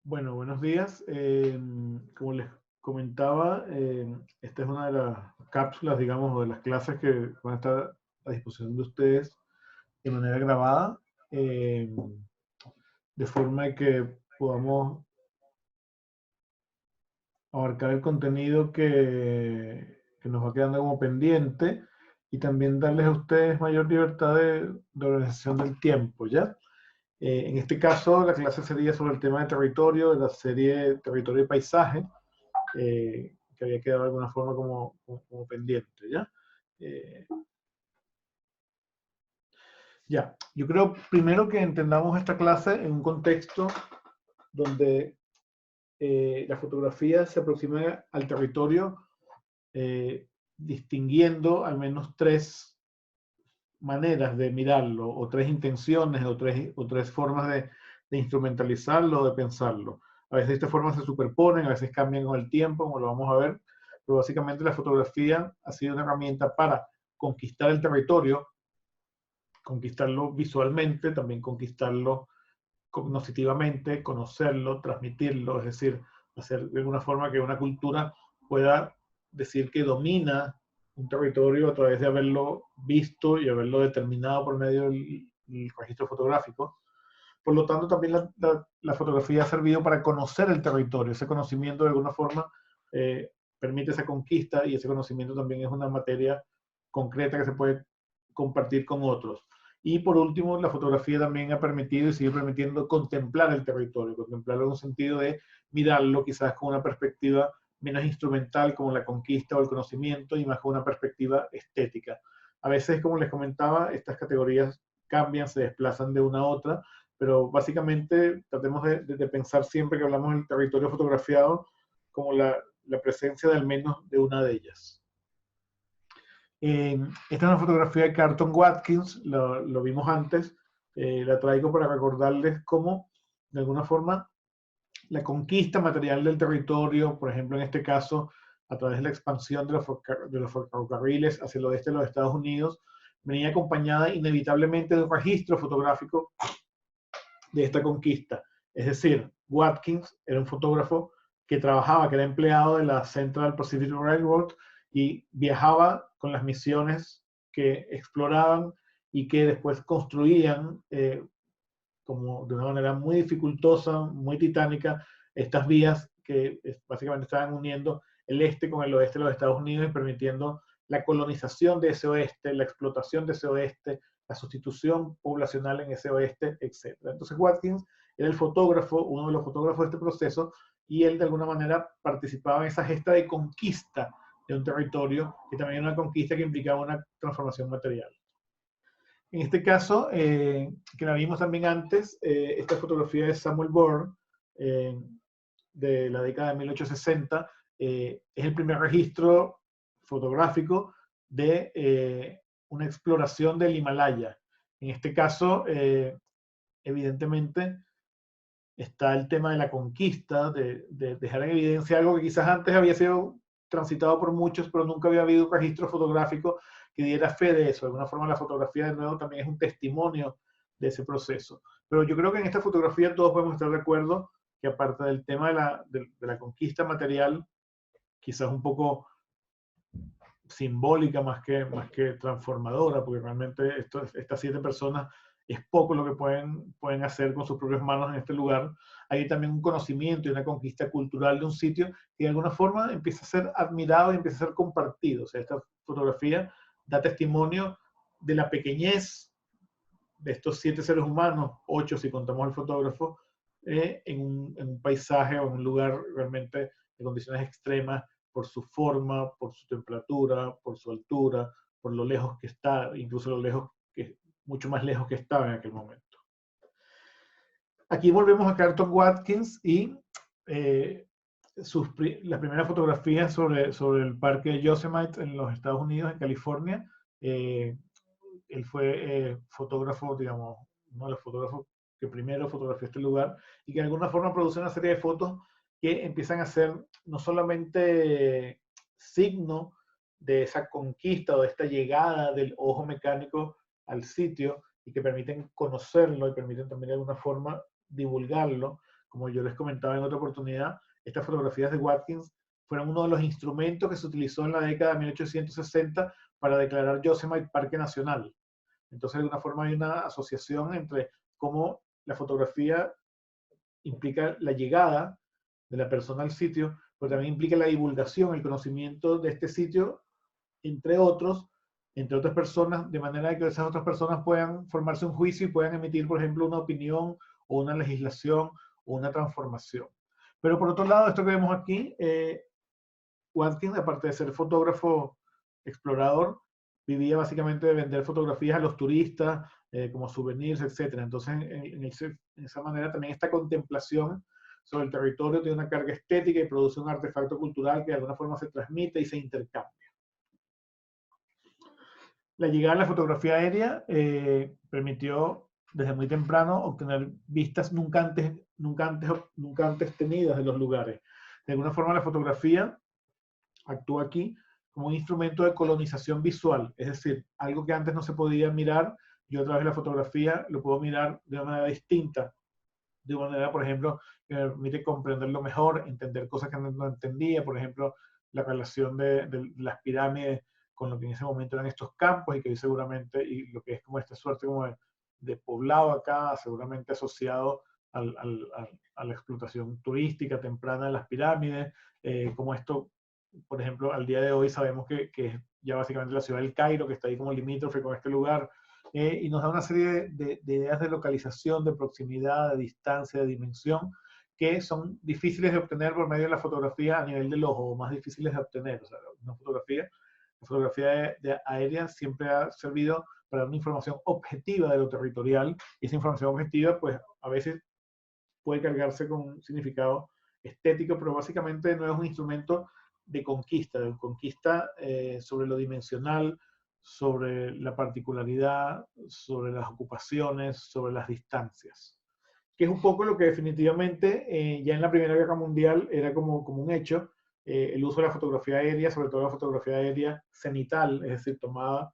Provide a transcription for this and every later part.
Bueno, buenos días. Como les comentaba, esta es una de las cápsulas, digamos, o de las clases que van a estar a disposición de ustedes de manera grabada, eh, de forma que podamos abarcar el contenido que nos va quedando como pendiente y también darles a ustedes mayor libertad de organización del tiempo, ¿ya? En este caso, la clase sería sobre el tema de territorio, de la serie Territorio y Paisaje, que había quedado de alguna forma como pendiente, ¿ya? Eh, ya, yo creo primero que entendamos esta clase en un contexto donde la fotografía se aproxima al territorio distinguiendo al menos tres maneras de mirarlo, o tres intenciones, o tres formas de instrumentalizarlo, de pensarlo. A veces estas formas se superponen, a veces cambian con el tiempo, como lo vamos a ver, pero básicamente la fotografía ha sido una herramienta para conquistar el territorio, conquistarlo visualmente, también conquistarlo cognitivamente, conocerlo, transmitirlo, es decir, hacer de alguna forma que una cultura pueda decir que domina un territorio a través de haberlo visto y haberlo determinado por medio del registro fotográfico. Por lo tanto, también la fotografía ha servido para conocer el territorio. Ese conocimiento de alguna forma permite esa conquista y ese conocimiento también es una materia concreta que se puede compartir con otros. Y por último, la fotografía también ha permitido y sigue permitiendo contemplar el territorio, contemplarlo en un sentido de mirarlo quizás con una perspectiva menos instrumental como la conquista o el conocimiento y más con una perspectiva estética. A veces, como les comentaba, estas categorías cambian, se desplazan de una a otra, pero básicamente tratemos de pensar siempre que hablamos del territorio fotografiado como la presencia de al menos de una de ellas. Esta es una fotografía de Carlton Watkins, lo vimos antes, la traigo para recordarles cómo, de alguna forma, la conquista material del territorio, por ejemplo, en este caso, a través de la expansión de los ferrocarriles hacia el oeste de los Estados Unidos, venía acompañada inevitablemente de un registro fotográfico de esta conquista. Es decir, Watkins era un fotógrafo que trabajaba, que era empleado de la Central Pacific Railroad y viajaba con las misiones que exploraban y que después construían como de una manera muy dificultosa, muy titánica, estas vías que básicamente estaban uniendo el este con el oeste de los Estados Unidos y permitiendo la colonización de ese oeste, la explotación de ese oeste, la sustitución poblacional en ese oeste, etc. Entonces Watkins era el fotógrafo, uno de los fotógrafos de este proceso, y él de alguna manera participaba en esa gesta de conquista de un territorio, que también era una conquista que implicaba una transformación material. En este caso, que la vimos también antes, esta fotografía de Samuel Bourne, de la década de 1860, es el primer registro fotográfico de una exploración del Himalaya. En este caso, evidentemente, está el tema de la conquista, de dejar en evidencia algo que quizás antes había sido transitado por muchos, pero nunca había habido un registro fotográfico que diera fe de eso. De alguna forma la fotografía de nuevo también es un testimonio de ese proceso. Pero yo creo que en esta fotografía todos podemos estar de acuerdo que aparte del tema de la conquista material, quizás un poco simbólica más que transformadora, porque realmente estas 7 personas es poco lo que pueden hacer con sus propias manos en este lugar. Hay también un conocimiento y una conquista cultural de un sitio que de alguna forma empieza a ser admirado y empieza a ser compartido. O sea, esta fotografía da testimonio de la pequeñez de estos 7 seres humanos, 8 si contamos al fotógrafo, en un paisaje o en un lugar realmente de condiciones extremas por su forma, por su temperatura, por su altura, por lo lejos que está, incluso lo lejos que, mucho más lejos que estaba en aquel momento. Aquí volvemos a Carlton Watkins y las primeras fotografías sobre el parque de Yosemite en los Estados Unidos, en California. Él fue fotógrafo, digamos, uno de los fotógrafos que primero fotografió este lugar y que de alguna forma produce una serie de fotos que empiezan a ser no solamente signo de esa conquista o de esta llegada del ojo mecánico al sitio y que permiten conocerlo y permiten también de alguna forma divulgarlo. Como yo les comentaba en otra oportunidad, estas fotografías de Watkins fueron uno de los instrumentos que se utilizó en la década de 1860 para declarar Yosemite Parque Nacional. Entonces, de alguna forma hay una asociación entre cómo la fotografía implica la llegada de la persona al sitio, pero también implica la divulgación, el conocimiento de este sitio, entre otras personas, de manera que esas otras personas puedan formarse un juicio y puedan emitir, por ejemplo, una opinión o una legislación o una transformación. Pero por otro lado, esto que vemos aquí, Watkins, aparte de ser fotógrafo explorador, vivía básicamente de vender fotografías a los turistas, como souvenirs, etc. Entonces, en esa manera también esta contemplación sobre el territorio tiene una carga estética y produce un artefacto cultural que de alguna forma se transmite y se intercambia. La llegada de la fotografía aérea permitió desde muy temprano obtener vistas nunca antes tenidas de los lugares. De alguna forma la fotografía actúa aquí como un instrumento de colonización visual, es decir, algo que antes no se podía mirar, yo a través de la fotografía lo puedo mirar de una manera distinta, de una manera, por ejemplo, que me permite comprenderlo mejor, entender cosas que no entendía, por ejemplo, la relación de las pirámides con lo que en ese momento eran estos campos y que seguramente, y lo que es como esta suerte como de poblado acá, seguramente asociado a la explotación turística temprana de las pirámides, como esto, por ejemplo, al día de hoy sabemos que es ya básicamente la ciudad del Cairo, que está ahí como limítrofe con este lugar, y nos da una serie de ideas de localización, de proximidad, de distancia, de dimensión, que son difíciles de obtener por medio de la fotografía a nivel del ojo, o más difíciles de obtener. O sea, la fotografía aérea siempre ha servido para dar una información objetiva de lo territorial, y esa información objetiva, pues, a veces puede cargarse con un significado estético, pero básicamente no es un instrumento de conquista sobre lo dimensional, sobre la particularidad, sobre las ocupaciones, sobre las distancias. Que es un poco lo que definitivamente ya en la Primera Guerra Mundial era como un hecho, el uso de la fotografía aérea, sobre todo la fotografía aérea cenital, es decir, tomada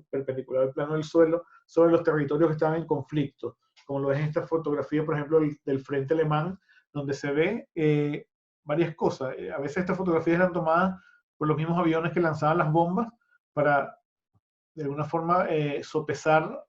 perpendicular al plano del suelo, sobre los territorios que estaban en conflicto, como lo es en esta fotografía, por ejemplo, del frente alemán, donde se ve varias cosas. A veces estas fotografías eran tomadas por los mismos aviones que lanzaban las bombas para, de alguna forma, sopesar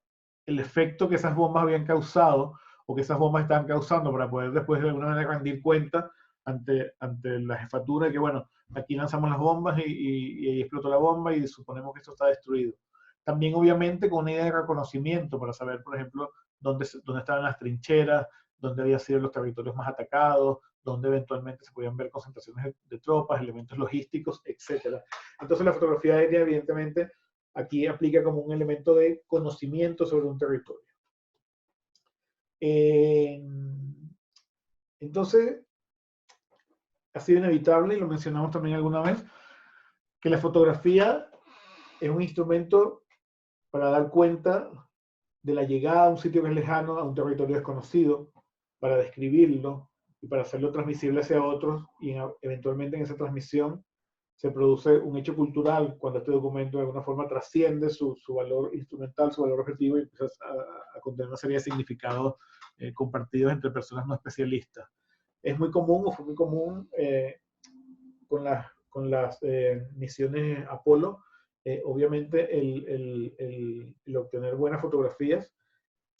el efecto que esas bombas habían causado o que esas bombas estaban causando, para poder después de alguna manera rendir cuenta ante la jefatura de que, bueno, aquí lanzamos las bombas y ahí explotó la bomba y suponemos que esto está destruido. También, obviamente, con una idea de reconocimiento para saber, por ejemplo, dónde estaban las trincheras, dónde habían sido los territorios más atacados, dónde eventualmente se podían ver concentraciones de tropas, elementos logísticos, etc. Entonces la fotografía aérea, evidentemente, aquí aplica como un elemento de conocimiento sobre un territorio. Entonces, ha sido inevitable, y lo mencionamos también alguna vez, que la fotografía es un instrumento para dar cuenta de la llegada a un sitio que es lejano, a un territorio desconocido, para describirlo y para hacerlo transmisible hacia otros, y eventualmente en esa transmisión se produce un hecho cultural cuando este documento de alguna forma trasciende su valor instrumental, su valor objetivo, y empieza a contener una serie de significados compartidos entre personas no especialistas. Es muy común, o fue muy común, con las misiones Apolo, obviamente el obtener buenas fotografías,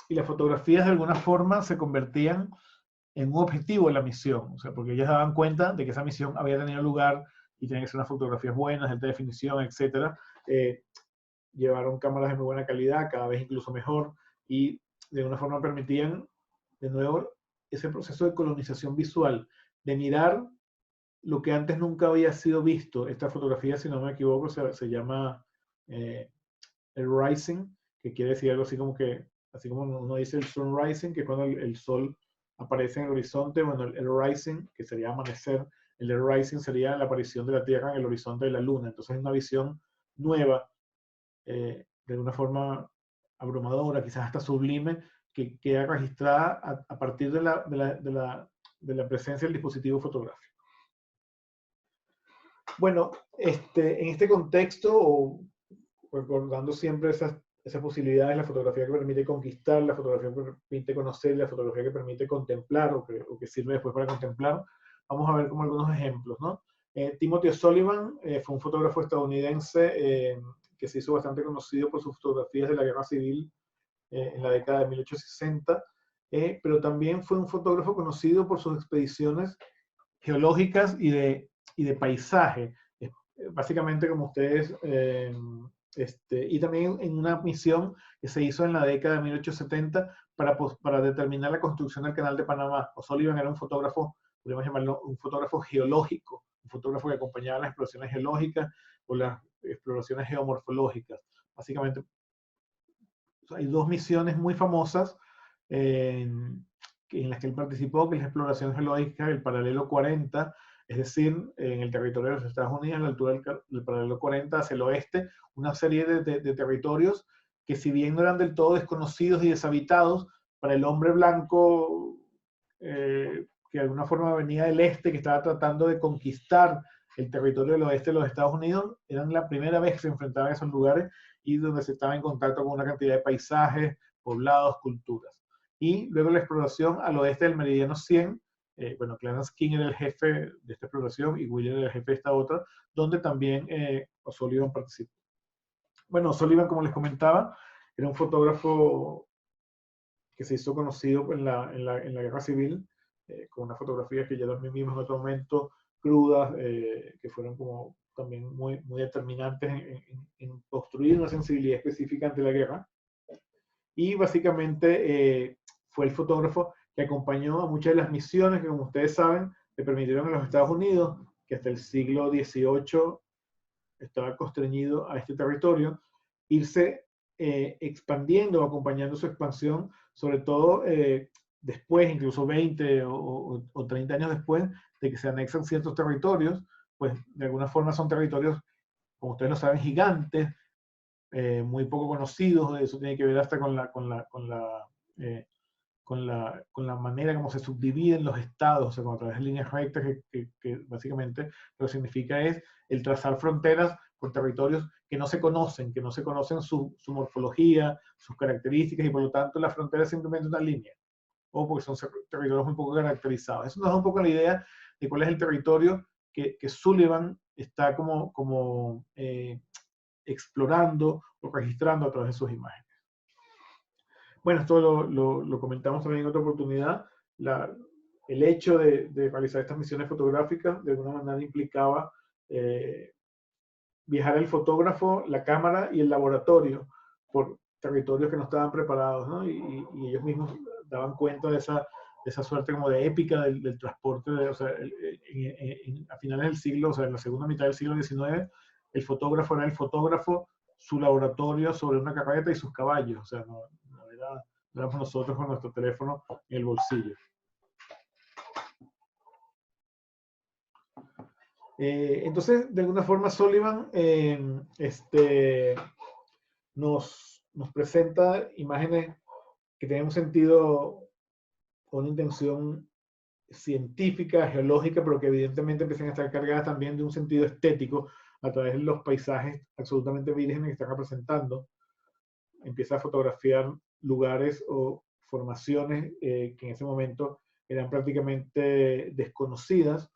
y las fotografías de alguna forma se convertían en un objetivo de la misión, o sea, porque ellos daban cuenta de que esa misión había tenido lugar y tenían que ser unas fotografías buenas, de alta definición, etc. Llevaron cámaras de muy buena calidad, cada vez incluso mejor, y de alguna forma permitían, de nuevo, ese proceso de colonización visual, de mirar lo que antes nunca había sido visto. Esta fotografía, si no me equivoco, se llama el rising, que quiere decir algo así como que, así como uno dice el sun rising, que es cuando el sol aparece en el horizonte. Bueno, el rising, que sería amanecer, el rising sería la aparición de la Tierra en el horizonte de la Luna. Entonces es una visión nueva, de una forma abrumadora, quizás hasta sublime, que queda registrada a partir de la presencia del dispositivo fotográfico. Bueno, en este contexto, o recordando siempre esas esas posibilidades, la fotografía que permite conquistar, la fotografía que permite conocer, la fotografía que permite contemplar o que sirve después para contemplar. Vamos a ver como algunos ejemplos, ¿no? Timothy O'Sullivan fue un fotógrafo estadounidense que se hizo bastante conocido por sus fotografías de la Guerra Civil en la década de 1860, pero también fue un fotógrafo conocido por sus expediciones geológicas y de paisaje. Básicamente, como ustedes, y también en una misión que se hizo en la década de 1870 para determinar la construcción del Canal de Panamá. O'Sullivan era un fotógrafo, podríamos llamarlo un fotógrafo geológico, un fotógrafo que acompañaba las exploraciones geológicas o las exploraciones geomorfológicas. Básicamente, hay dos misiones muy famosas en las que él participó, que es la exploración geológica del paralelo 40, es decir, en el territorio de los Estados Unidos, a la altura del paralelo 40 hacia el oeste, una serie de territorios que si bien no eran del todo desconocidos y deshabitados, para el hombre blanco que de alguna forma venía del este, que estaba tratando de conquistar el territorio del oeste de los Estados Unidos, eran la primera vez que se enfrentaban a esos lugares y donde se estaba en contacto con una cantidad de paisajes, poblados, culturas. Y luego la exploración al oeste del meridiano 100, bueno, Clarence King era el jefe de esta exploración y Wheeler era el jefe de esta otra, donde también O'Sullivan participó. Bueno, O'Sullivan, como les comentaba, era un fotógrafo que se hizo conocido en la Guerra Civil, con unas fotografías que ya los vimos en otro momento, crudas, que fueron como también muy determinantes en construir una sensibilidad específica ante la guerra. Y básicamente fue el fotógrafo que acompañó a muchas de las misiones que, como ustedes saben, le permitieron a los Estados Unidos, que hasta el siglo XVIII estaba constreñido a este territorio, irse expandiendo, acompañando su expansión, sobre todo después, incluso 20 o 30 años después de que se anexan ciertos territorios, pues de alguna forma son territorios, como ustedes lo saben, gigantes, muy poco conocidos. Eso tiene que ver hasta con la manera como se subdividen los estados, o sea, a través de líneas rectas, que básicamente lo que significa es el trazar fronteras por territorios que no se conocen su morfología, sus características, y por lo tanto la frontera es simplemente una línea, o porque son territorios muy poco caracterizados. Eso nos da un poco la idea de cuál es el territorio que Sullivan está como explorando o registrando a través de sus imágenes. Bueno, esto lo comentamos también en otra oportunidad. El hecho de realizar estas misiones fotográficas de alguna manera implicaba viajar el fotógrafo, la cámara y el laboratorio por territorios que no estaban preparados, ¿no? Y ellos mismos daban cuenta de esa suerte como de épica del transporte, o sea, a finales del siglo, o sea, en la segunda mitad del siglo XIX, el fotógrafo era el fotógrafo, su laboratorio sobre una carreta y sus caballos, o sea, no éramos nosotros con nuestro teléfono en el bolsillo. Entonces, de alguna forma, Sullivan nos presenta imágenes que tienen un sentido, una intención científica, geológica, pero que evidentemente empiezan a estar cargadas también de un sentido estético a través de los paisajes absolutamente vírgenes que están representando. Empieza a fotografiar lugares o formaciones que en ese momento eran prácticamente desconocidas,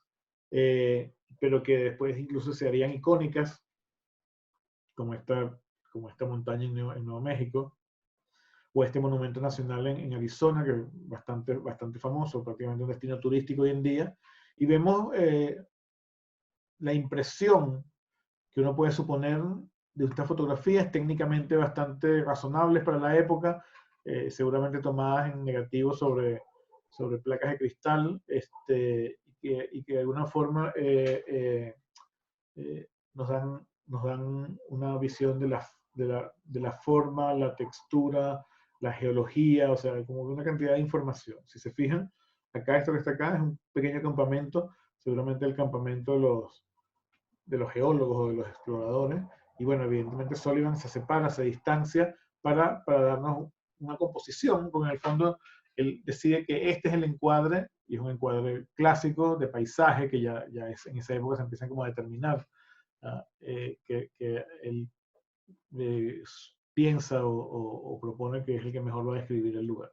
pero que después incluso se harían icónicas, como esta montaña en Nuevo México, o este monumento nacional en Arizona, que es bastante famoso, prácticamente un destino turístico hoy en día, y vemos la impresión que uno puede suponer de estas fotografías, técnicamente bastante razonables para la época, seguramente tomadas en negativo sobre placas de cristal, y que de alguna forma nos dan una visión de la forma, la textura, la geología, o sea, como una cantidad de información. Si se fijan, acá esto que está acá es un pequeño campamento, seguramente el campamento de los geólogos o de los exploradores, y bueno, evidentemente Sullivan se separa, se distancia para darnos una composición, porque en el fondo él decide que este es el encuadre, y es un encuadre clásico de paisaje, que ya en esa época se empiezan como a determinar, que él piensa o propone que es el que mejor va a describir el lugar.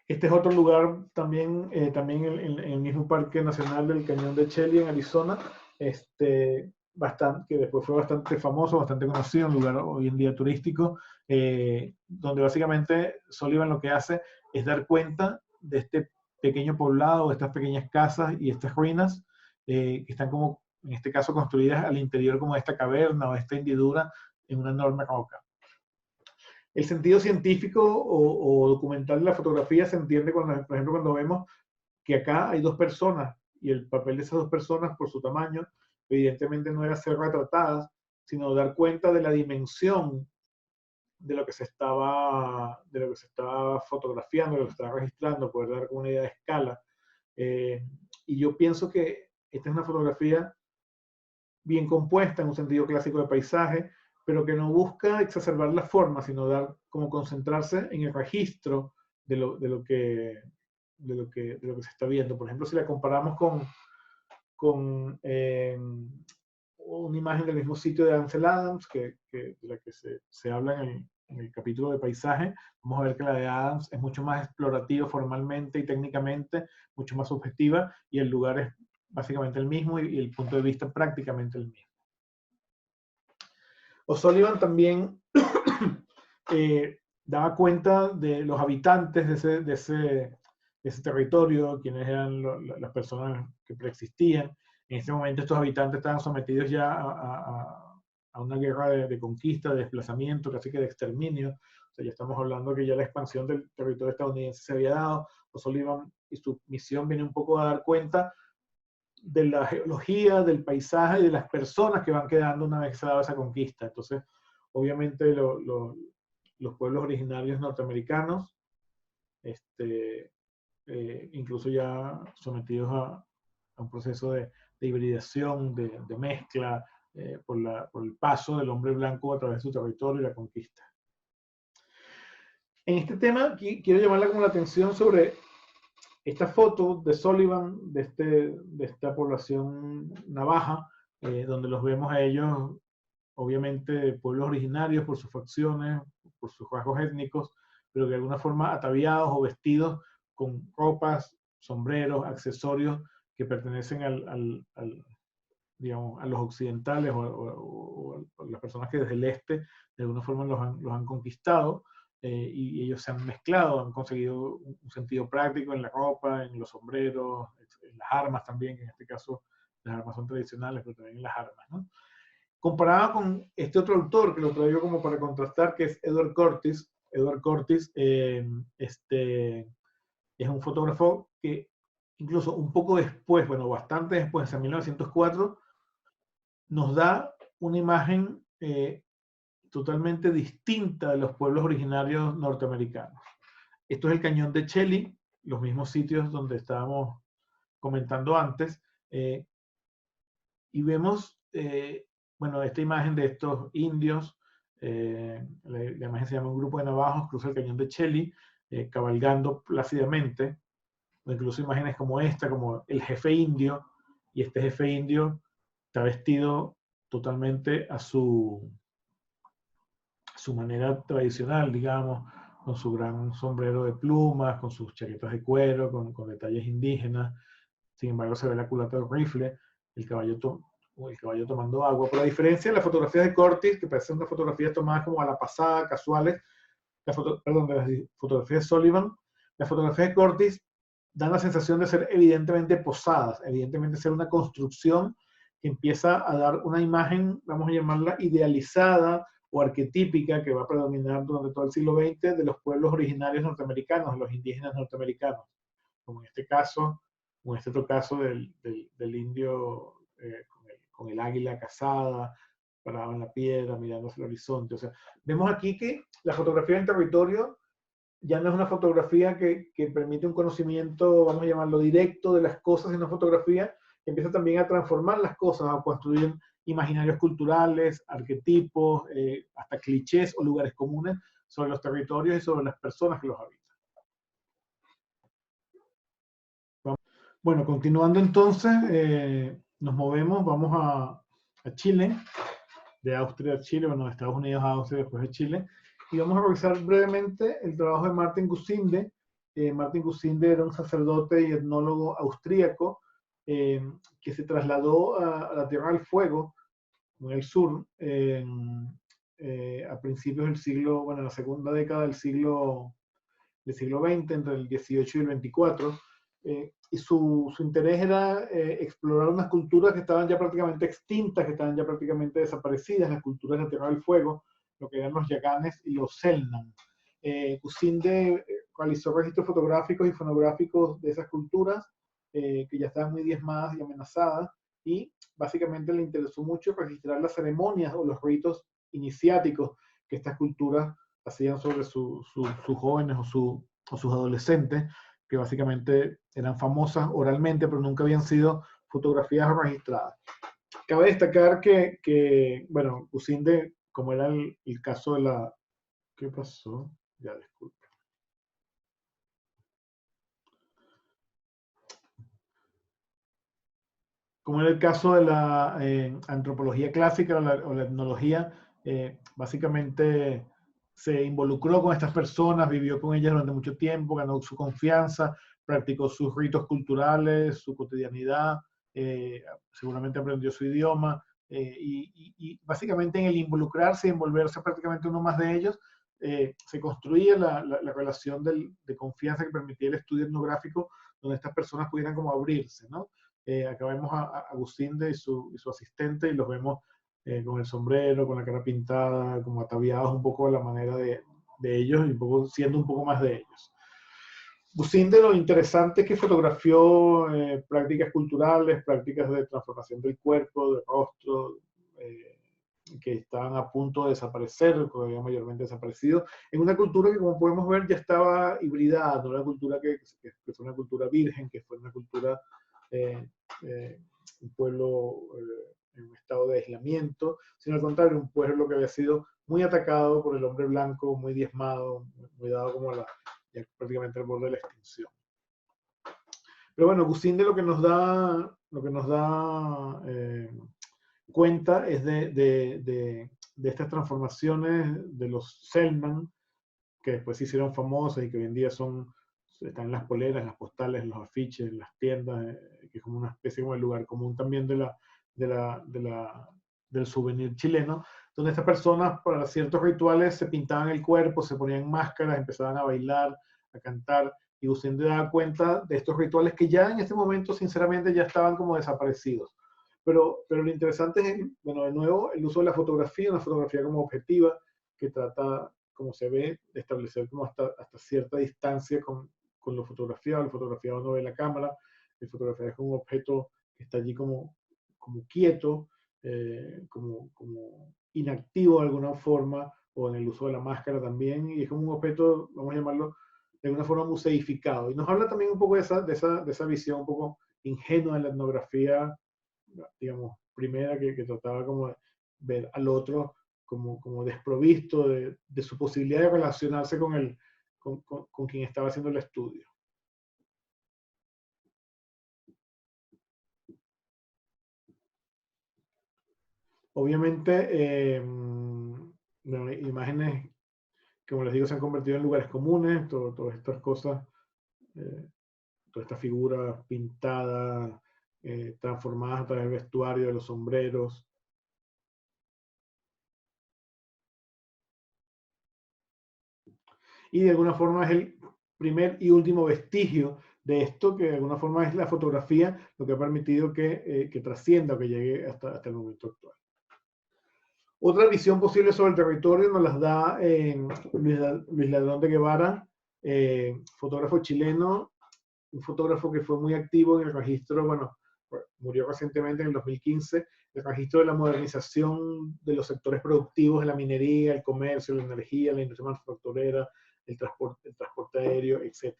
Este es otro lugar también, también en el mismo Parque Nacional del Cañón de Chelly en Arizona, que después fue bastante famoso, bastante conocido, un lugar hoy en día turístico, donde básicamente Sullivan lo que hace es dar cuenta de este pequeño poblado, de estas pequeñas casas y estas ruinas que están como, en este caso, construidas al interior como de esta caverna o esta hendidura en una enorme roca. El sentido científico o documental de la fotografía se entiende cuando, por ejemplo, cuando vemos que acá hay dos personas y el papel de esas dos personas por su tamaño evidentemente no era ser retratadas, sino dar cuenta de la dimensión de lo que se estaba fotografiando, de lo que se estaba registrando, poder dar una idea de escala. Y yo pienso que esta es una fotografía bien compuesta en un sentido clásico de paisaje, pero que no busca exacerbar la forma, sino dar como concentrarse en el registro de lo que se está viendo. Por ejemplo, si la comparamos con una imagen del mismo sitio de Ansel Adams, de la que se habla en el capítulo de paisaje, vamos a ver que la de Adams es mucho más explorativa formalmente y técnicamente, mucho más subjetiva, y el lugar es básicamente el mismo y el punto de vista prácticamente el mismo. O'Sullivan también daba cuenta de los habitantes de ese territorio, quienes eran las personas que preexistían. En ese momento estos habitantes estaban sometidos ya a una guerra de conquista, de desplazamiento, casi que de exterminio. O sea, ya estamos hablando que ya la expansión del territorio estadounidense se había dado. O'Sullivan y su misión viene un poco a dar cuenta de la geología, del paisaje y de las personas que van quedando una vez se dado esa conquista. Entonces, obviamente los pueblos originarios norteamericanos, incluso ya sometidos a un proceso de hibridación, de mezcla, por el paso del hombre blanco a través de su territorio y la conquista. En este tema quiero llamarla como la atención sobre esta foto de Sullivan, de esta población navaja, donde los vemos a ellos, obviamente, pueblos originarios por sus facciones, por sus rasgos étnicos, pero de alguna forma ataviados o vestidos con ropas, sombreros, accesorios que pertenecen digamos, a los occidentales o a las personas que desde el este de alguna forma los han conquistado. Y ellos se han mezclado, han conseguido un sentido práctico en la ropa, en los sombreros, en las armas también, en este caso las armas son tradicionales, pero también en las armas, ¿no? Comparado con este otro autor, que lo traigo como para contrastar, que es Edward Curtis. Edward Curtis es un fotógrafo que incluso un poco después, bueno, bastante después, en 1904, nos da una imagen totalmente distinta de los pueblos originarios norteamericanos. Esto es el Cañón de Chelly, los mismos sitios donde estábamos comentando antes, y vemos, bueno, esta imagen de estos indios, la imagen se llama Un grupo de navajos cruza el Cañón de Chelly, cabalgando plácidamente, o incluso imágenes como esta, como el jefe indio, y este jefe indio está vestido totalmente a su manera tradicional, digamos, con su gran sombrero de plumas, con sus chaquetas de cuero, con detalles indígenas. Sin embargo, se ve la culata del rifle, el caballo tomando agua. Pero a diferencia de las fotografías de Curtis, que parecen unas fotografías tomadas como a la pasada, casuales, de las fotografías de Sullivan, las fotografías de Curtis dan la sensación de ser evidentemente posadas, evidentemente ser una construcción que empieza a dar una imagen, vamos a llamarla idealizada o arquetípica, que va a predominar durante todo el siglo XX de los pueblos originarios norteamericanos, de los indígenas norteamericanos, como en este caso, o en este otro caso del indio con el águila cazada, parado en la piedra, mirando hacia el horizonte. O sea, vemos aquí que la fotografía del territorio ya no es una fotografía que permite un conocimiento, vamos a llamarlo directo, de las cosas, sino una fotografía que empieza también a transformar las cosas, a construir imaginarios culturales, arquetipos, hasta clichés o lugares comunes sobre los territorios y sobre las personas que los habitan. Bueno, continuando entonces, nos movemos, vamos a Chile. de Austria a Chile, bueno, de Estados Unidos a Austria, después de Chile. Y vamos a revisar brevemente el trabajo de Martin Gusinde. Martin Gusinde era un sacerdote y etnólogo austríaco que se trasladó a la Tierra del Fuego, en el sur, a principios del siglo, bueno, en la segunda década del siglo XX, entre el 18 y el 24, y su interés era explorar unas culturas que estaban ya prácticamente extintas, que estaban ya prácticamente desaparecidas, las culturas de la Tierra del Fuego, lo que eran los Yaganes y los Selknam. Gusinde realizó registros fotográficos y fonográficos de esas culturas, que ya estaban muy diezmadas y amenazadas, y básicamente le interesó mucho registrar las ceremonias o los ritos iniciáticos que estas culturas hacían sobre sus jóvenes o sus adolescentes, que básicamente eran famosas oralmente, pero nunca habían sido fotografiadas o registradas. Cabe destacar que bueno, Gusinde, como era el caso de la... ¿Qué pasó? Ya, disculpe. Como era el caso de la antropología clásica o la etnología, básicamente se involucró con estas personas, vivió con ellas durante mucho tiempo, ganó su confianza, practicó sus ritos culturales, su cotidianidad, seguramente aprendió su idioma, y básicamente en el involucrarse y envolverse prácticamente uno más de ellos, se construía la relación de confianza que permitía el estudio etnográfico, donde estas personas pudieran como abrirse, ¿no? Acá vemos a Agustín y su asistente y los vemos con el sombrero, con la cara pintada, como ataviados un poco a la manera de ellos y un poco, siendo un poco más de ellos. Gusinde lo interesante es que fotografió prácticas culturales, prácticas de transformación del cuerpo, del rostro, que estaban a punto de desaparecer, que habían mayormente desaparecido, en una cultura que, como podemos ver, ya estaba hibridada, no era una cultura que fue una cultura virgen, que fue una cultura, eh, un pueblo en un estado de aislamiento, sino al contrario, un pueblo que había sido muy atacado por el hombre blanco, muy diezmado, muy dado como ya prácticamente al borde de la extinción. Pero bueno, Gusinde lo que nos da cuenta es de estas transformaciones de los Selknam, que después se hicieron famosas y que hoy en día están en las poleras, en las postales, en los afiches, en las tiendas, que es como una especie como de lugar común también del souvenir chileno, donde estas personas para ciertos rituales se pintaban el cuerpo, se ponían máscaras, empezaban a bailar, a cantar, y Gusinde da cuenta de estos rituales que ya en este momento, sinceramente, ya estaban como desaparecidos. Pero lo interesante es, bueno, de nuevo, el uso de la fotografía, una fotografía como objetiva, que trata, como se ve, de establecer como hasta cierta distancia con lo fotografiado no ve la cámara, el fotografiado es como un objeto que está allí como quieto, como inactivo de alguna forma, o en el uso de la máscara también, y es como un objeto, vamos a llamarlo, de alguna forma museificado. Y nos habla también un poco de esa visión un poco ingenua de la etnografía, digamos, primera, que trataba como de ver al otro como desprovisto de su posibilidad de relacionarse con quien estaba haciendo el estudio. Obviamente, bueno, imágenes, como les digo, se han convertido en lugares comunes, todas estas cosas, eh, todas estas figuras pintadas, transformadas a través del vestuario, de los sombreros. Y de alguna forma es el primer y último vestigio de esto, que de alguna forma es la fotografía, lo que ha permitido que trascienda o que llegue hasta el momento actual. Otra visión posible sobre el territorio nos las da Luis Ladrón de Guevara, fotógrafo chileno, un fotógrafo que fue muy activo en el registro, bueno, murió recientemente en el 2015, el registro de la modernización de los sectores productivos de la minería, el comercio, la energía, la industria manufacturera, el transporte aéreo, etc.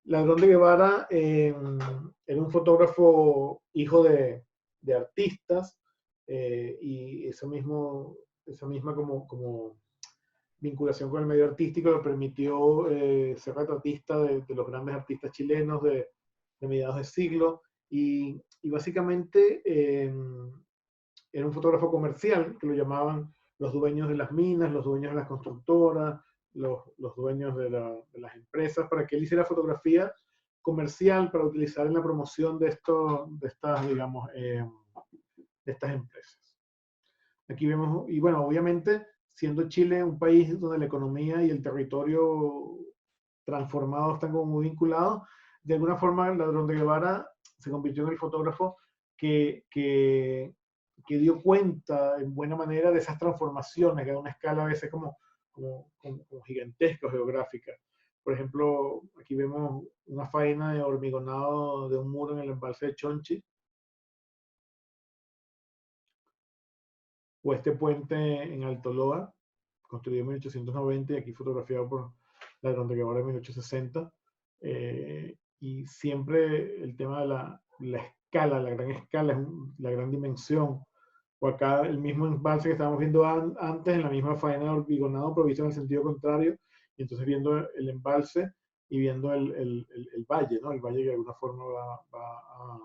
Ladrón de Guevara era un fotógrafo hijo de artistas, y esa misma como vinculación con el medio artístico le permitió ser retratista de los grandes artistas chilenos de mediados de siglo, y básicamente era un fotógrafo comercial, que lo llamaban los dueños de las minas, los dueños de las constructoras, los dueños de las empresas, para que él hiciera fotografía comercial para utilizar en la promoción de estas, digamos, de estas empresas. Aquí vemos, y bueno, obviamente, siendo Chile un país donde la economía y el territorio transformado están como muy vinculados, de alguna forma Ladrón de Guevara se convirtió en el fotógrafo que dio cuenta en buena manera de esas transformaciones, que a una escala a veces como gigantesca, geográfica. Por ejemplo, aquí vemos una faena de hormigonado de un muro en el embalse de Chonchi, o este puente en Alto Loa, construido en 1890 y aquí fotografiado por Ladrón de Guevara en 1860. Y siempre el tema de la escala, la gran escala, la gran dimensión. O acá el mismo embalse que estábamos viendo antes, en la misma faena de hormigonado, pero visto en el sentido contrario, y entonces viendo el embalse y viendo el valle, ¿no? El valle que de alguna forma va a,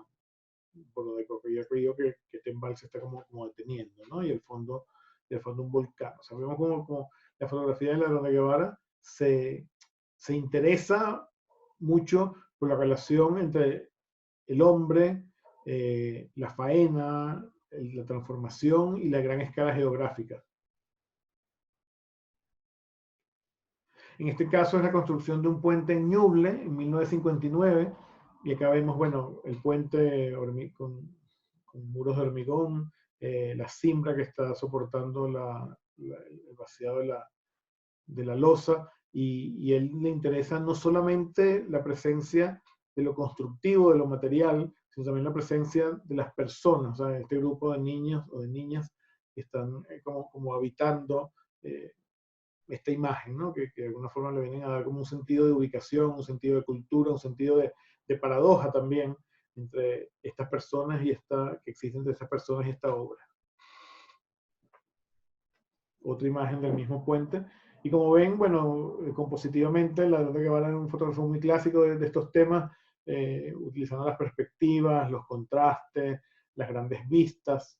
por donde corría el río, que este embalse está como deteniendo, ¿no? Y el fondo un volcán. O sea, vemos como la fotografía de Ladrón de Guevara se interesa mucho por la relación entre el hombre, la faena, la transformación y la gran escala geográfica. En este caso es la construcción de un puente en Ñuble en 1959, y acá vemos, bueno, el puente con muros de hormigón, la cimbra que está soportando el vaciado de la losa, y él le interesa no solamente la presencia de lo constructivo, de lo material, sino también la presencia de las personas, o sea, este grupo de niños o de niñas que están como habitando esta imagen, ¿no? Que de alguna forma le vienen a dar como un sentido de ubicación, un sentido de cultura, un sentido de paradoja también entre estas personas que existen entre estas personas y esta obra. Otra imagen del mismo puente. Y como ven, bueno, compositivamente, Ladrón de Guevara es un fotógrafo muy clásico de estos temas, utilizando las perspectivas, los contrastes, las grandes vistas.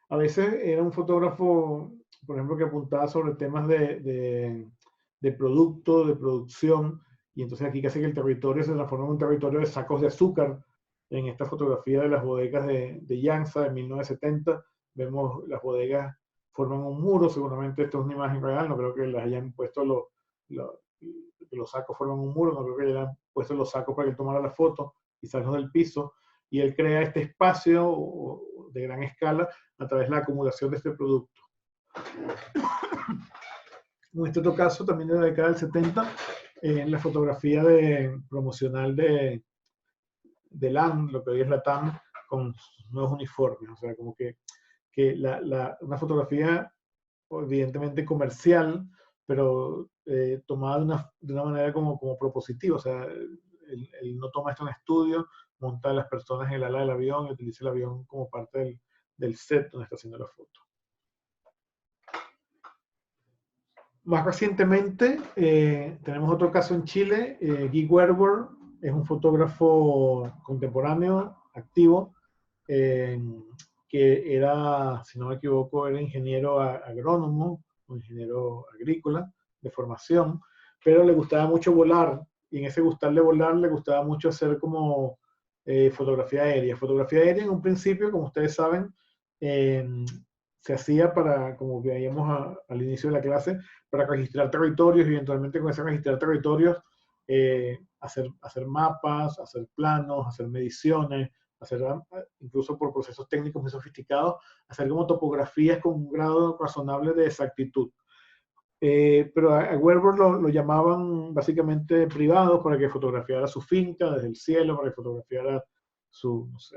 A veces era un fotógrafo, por ejemplo, que apuntaba sobre temas de producto, de producción, y entonces aquí casi que el territorio se transforma en un territorio de sacos de azúcar. En esta fotografía de las bodegas de Llanza de 1970, vemos las bodegas forman un muro, seguramente esto es una imagen real, no creo que les hayan puesto los sacos forman un muro, no creo que le hayan puesto los sacos para que él tomara la foto, quizás no del piso, y él crea este espacio de gran escala a través de la acumulación de este producto. En este otro caso, también de la década del 70, en la fotografía promocional de LAN, lo que hoy es la TAM, con nuevos uniformes, o sea, como que una fotografía evidentemente comercial, pero tomada de una manera como propositiva, o sea, él no toma esto en estudio, monta a las personas en el ala del avión y utiliza el avión como parte del set donde está haciendo la foto. Más recientemente, tenemos otro caso en Chile. Guy Werber es un fotógrafo contemporáneo, activo, que era, si no me equivoco, era ingeniero agrónomo o ingeniero agrícola de formación, pero le gustaba mucho volar, y en ese gustarle volar le gustaba mucho hacer como fotografía aérea. Fotografía aérea en un principio, como ustedes saben, se hacía para, como veíamos al inicio de la clase, para registrar territorios y eventualmente con ese registrar territorios hacer mapas, hacer planos, hacer mediciones, hacer incluso por procesos técnicos muy sofisticados, hacer como topografías con un grado razonable de exactitud. Pero a Werber lo llamaban básicamente privados para que fotografiara su finca desde el cielo, para que fotografiara sus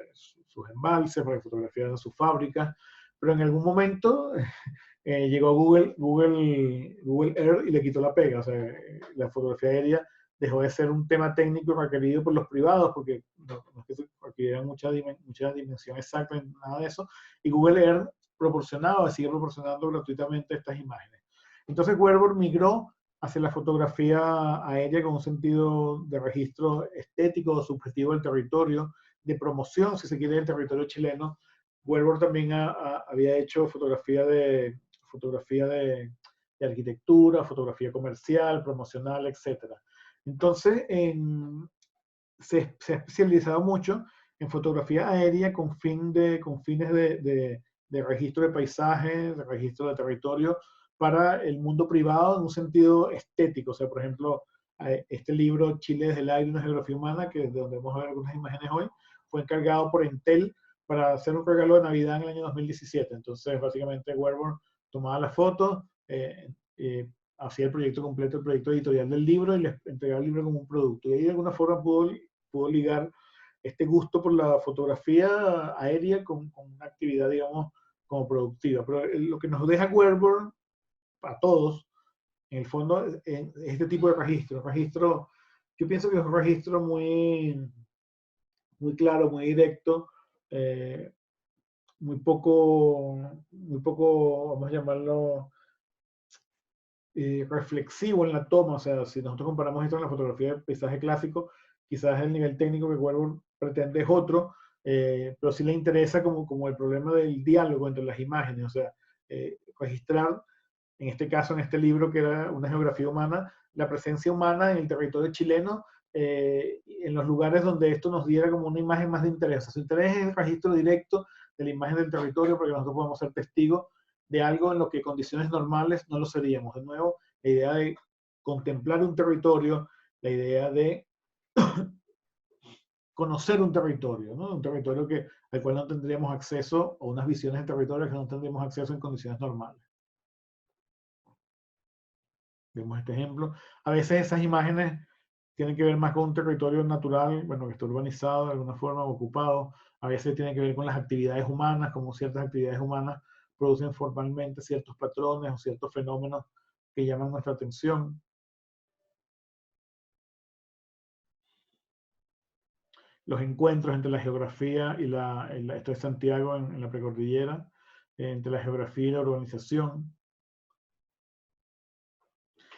embalses, para que fotografiara su fábrica. Pero en algún momento llegó Google Earth y le quitó la pega. O sea, la fotografía aérea dejó de ser un tema técnico requerido por los privados, porque no es que se requiriera mucha dimensión exacta en nada de eso, y Google Earth sigue proporcionando gratuitamente estas imágenes. Entonces Werber migró hacia la fotografía aérea con un sentido de registro estético o subjetivo del territorio, de promoción, si se quiere, del territorio chileno. Werber también había hecho fotografía de arquitectura, fotografía comercial, promocional, etc. Entonces, se ha especializado mucho en fotografía aérea con fines de registro de paisajes, de registro de territorio para el mundo privado en un sentido estético. O sea, por ejemplo, este libro Chile desde el aire, una geografía humana, que es de donde vamos a ver algunas imágenes hoy, fue encargado por Entel para hacer un regalo de Navidad en el año 2017. Entonces, básicamente, Werber tomaba las fotos, hacía el proyecto completo, el proyecto editorial del libro y les entregaba el libro como un producto. Y ahí de alguna forma pudo ligar este gusto por la fotografía aérea con una actividad, digamos, como productiva. Pero lo que nos deja Werber a todos, en el fondo, es este tipo de registro. Yo pienso que es un registro muy claro, muy directo, muy poco, vamos a llamarlo, reflexivo en la toma. O sea, si nosotros comparamos esto con la fotografía de paisaje clásico, quizás el nivel técnico que Werber pretende es otro, pero sí le interesa como el problema del diálogo entre las imágenes. O sea, registrar, en este caso, en este libro, que era una geografía humana, la presencia humana en el territorio chileno, en los lugares donde esto nos diera como una imagen más de interés. Su interés es el registro directo de la imagen del territorio, porque nosotros podemos ser testigos de algo en lo que en condiciones normales no lo seríamos. De nuevo, la idea de contemplar un territorio, la idea de conocer un territorio, ¿no? Un territorio al cual no tendríamos acceso, o unas visiones de territorio que no tendríamos acceso en condiciones normales. Vemos este ejemplo. A veces esas imágenes tienen que ver más con un territorio natural, bueno, que está urbanizado de alguna forma, ocupado. A veces tienen que ver con las actividades humanas, como ciertas actividades humanas producen formalmente ciertos patrones o ciertos fenómenos que llaman nuestra atención. Los encuentros entre la geografía y esto es Santiago en la precordillera, entre la geografía y la urbanización.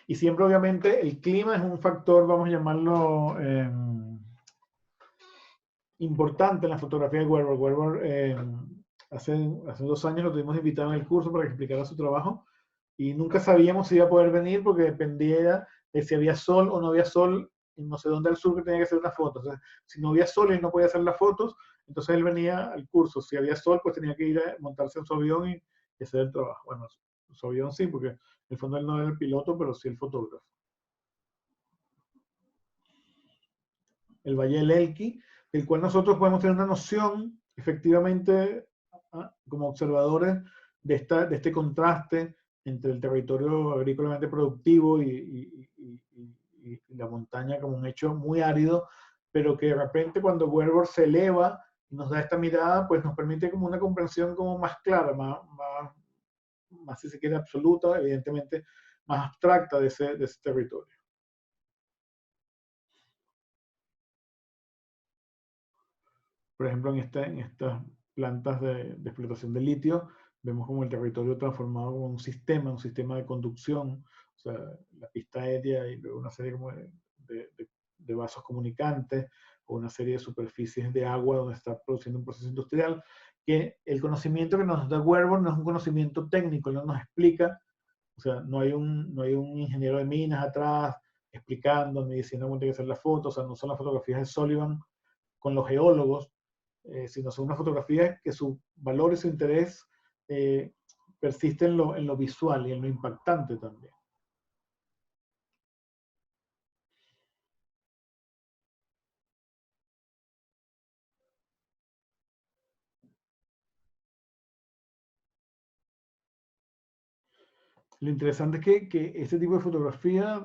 Y siempre, obviamente, el clima es un factor, vamos a llamarlo, importante en la fotografía de Werber. Werber, hace 2 años lo tuvimos invitado en el curso para que explicara su trabajo y nunca sabíamos si iba a poder venir porque dependía de si había sol o no había sol en no sé dónde al sur que tenía que hacer una foto. O sea, si no había sol y no podía hacer las fotos, entonces él venía al curso. Si había sol, pues tenía que ir a montarse en su avión y hacer el trabajo. Bueno, su avión sí, porque en el fondo él no era el piloto, pero sí el fotógrafo. El Valle del Elqui, del cual nosotros podemos tener una noción, efectivamente, como observadores, de este contraste entre el territorio agrícolamente productivo y la montaña como un hecho muy árido, pero que de repente cuando Werber se eleva y nos da esta mirada, pues nos permite como una comprensión como más clara, más si se quiere absoluta, evidentemente más abstracta de ese territorio. Por ejemplo, en estas plantas de explotación de litio, vemos como el territorio transformado como un sistema de conducción, o sea, la pista aérea y luego una serie como de vasos comunicantes o una serie de superficies de agua donde está produciendo un proceso industrial, que el conocimiento que nos da Werber no es un conocimiento técnico, no nos explica, o sea, no hay un ingeniero de minas atrás explicando ni diciendo cómo tiene que hacer la foto, o sea, no son las fotografías de Sullivan con los geólogos, sino son unas fotografías que su valor y su interés persiste en lo visual y en lo impactante también. Lo interesante es que este tipo de fotografía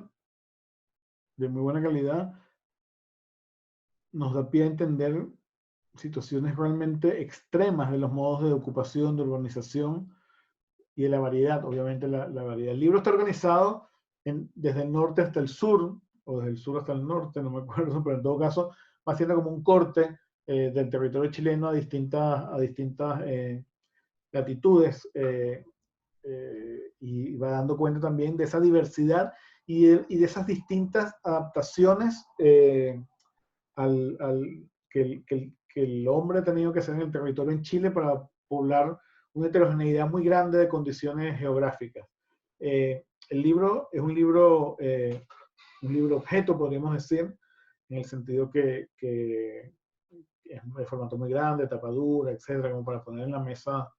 de muy buena calidad nos da pie a entender situaciones realmente extremas de los modos de ocupación, de urbanización y de la variedad, obviamente la variedad. El libro está organizado desde el norte hasta el sur, o desde el sur hasta el norte, no me acuerdo, pero en todo caso va haciendo como un corte del territorio chileno a distintas latitudes y va dando cuenta también de esa diversidad y de esas distintas adaptaciones que el hombre ha tenido que hacer en el territorio en Chile para poblar una heterogeneidad muy grande de condiciones geográficas. El libro es un libro objeto, podríamos decir, en el sentido que es de formato muy grande, tapadura, etcétera, como para poner en la mesa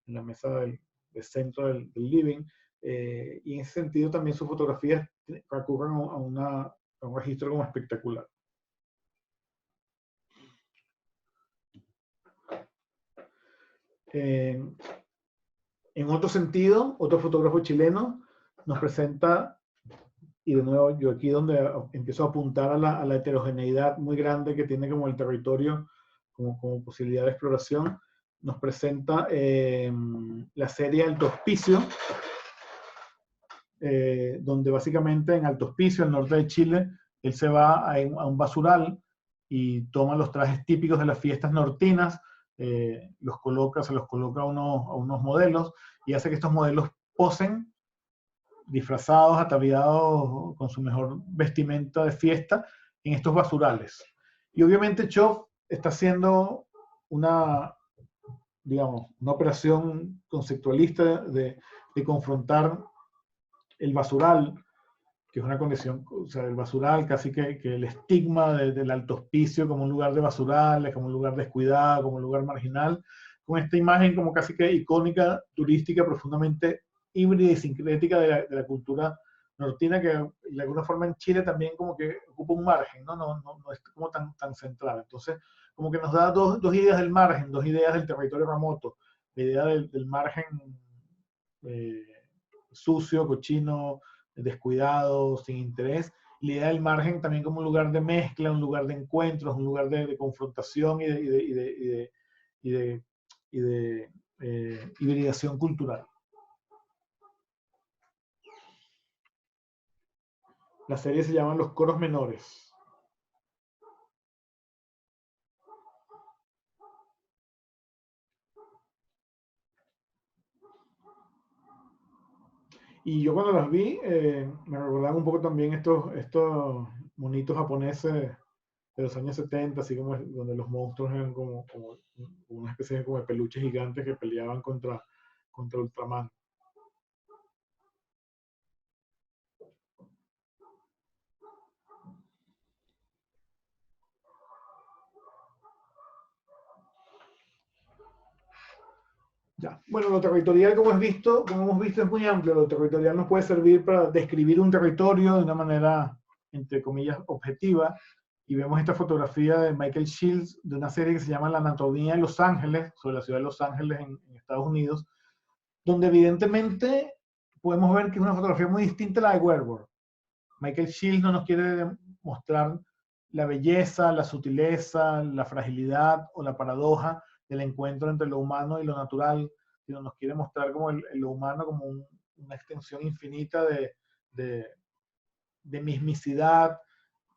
del centro del living. Y en ese sentido también sus fotografías recurren a un registro como espectacular. En otro sentido, otro fotógrafo chileno nos presenta, y de nuevo yo aquí donde empiezo a apuntar a la heterogeneidad muy grande que tiene como el territorio como posibilidad de exploración, nos presenta la serie Alto Hospicio, donde básicamente en Alto Hospicio, al norte de Chile, él se va a un basural y toma los trajes típicos de las fiestas nortinas, se los coloca a unos modelos y hace que estos modelos posen disfrazados, ataviados con su mejor vestimenta de fiesta en estos basurales. Y obviamente Chof está haciendo digamos, una operación conceptualista de confrontar el basural, que es una condición, o sea, el basural, casi que el estigma del Alto Hospicio como un lugar de basurales, como un lugar descuidado, como un lugar marginal, con esta imagen como casi que icónica, turística, profundamente híbrida y sincrética de la cultura nortina, que de alguna forma en Chile también como que ocupa un margen, no es como tan central. Entonces, como que nos da dos ideas del margen, dos ideas del territorio remoto, la idea del margen sucio, cochino, descuidado, sin interés, y la idea del margen también como un lugar de mezcla, un lugar de encuentros, un lugar de confrontación y de hibridación cultural. La serie se llama Los Coros Menores. Y yo cuando las vi, me recordaban un poco también estos monitos japoneses de los años 70, así como donde los monstruos eran como una especie como de peluches gigantes que peleaban contra Ultraman. Ya. Bueno, lo territorial, como hemos visto, es muy amplio. Lo territorial nos puede servir para describir un territorio de una manera, entre comillas, objetiva. Y vemos esta fotografía de Michael Shields de una serie que se llama La Anatomía de Los Ángeles, sobre la ciudad de Los Ángeles en Estados Unidos, donde evidentemente podemos ver que es una fotografía muy distinta a la de Werber. Michael Shields no nos quiere mostrar la belleza, la sutileza, la fragilidad o la paradoja del encuentro entre lo humano y lo natural, sino nos quiere mostrar como lo humano como una extensión infinita de mismicidad,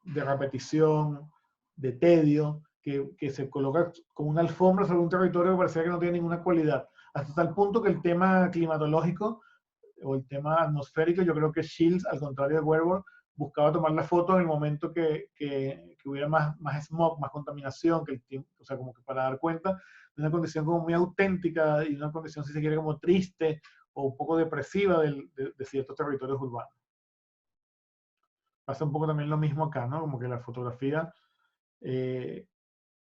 de repetición, de tedio, que se coloca como una alfombra sobre un territorio que parecía que no tiene ninguna cualidad. Hasta tal punto que el tema climatológico o el tema atmosférico, yo creo que Shields, al contrario de Werber, buscaba tomar la foto en el momento que hubiera más smog, más contaminación, que el tiempo, o sea, como que para dar cuenta de una condición como muy auténtica y una condición, si se quiere, como triste o un poco depresiva de ciertos territorios urbanos. Pasa un poco también lo mismo acá, ¿no? Como que la fotografía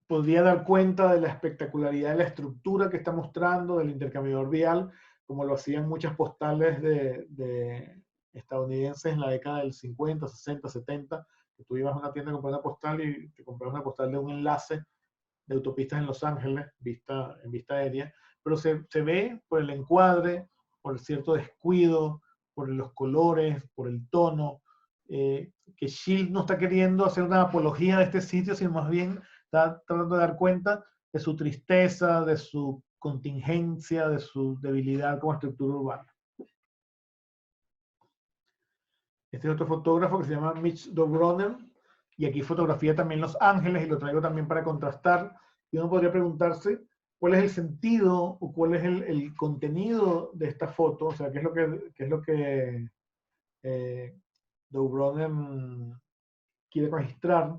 podría dar cuenta de la espectacularidad de la estructura que está mostrando, del intercambiador vial, como lo hacían muchas postales de estadounidenses en la década del 50, 60, 70, que tú ibas a una tienda a comprar una postal y te comprabas una postal de un enlace de autopistas en Los Ángeles, en vista aérea, pero se ve por el encuadre, por el cierto descuido, por los colores, por el tono, que Shield no está queriendo hacer una apología de este sitio, sino más bien está tratando de dar cuenta de su tristeza, de su contingencia, de su debilidad como estructura urbana. Este es otro fotógrafo que se llama Mitch Dobronen, y aquí fotografía también Los Ángeles, y lo traigo también para contrastar. Y uno podría preguntarse cuál es el sentido o cuál es el contenido de esta foto, o sea, qué es lo que Dobronen quiere registrar.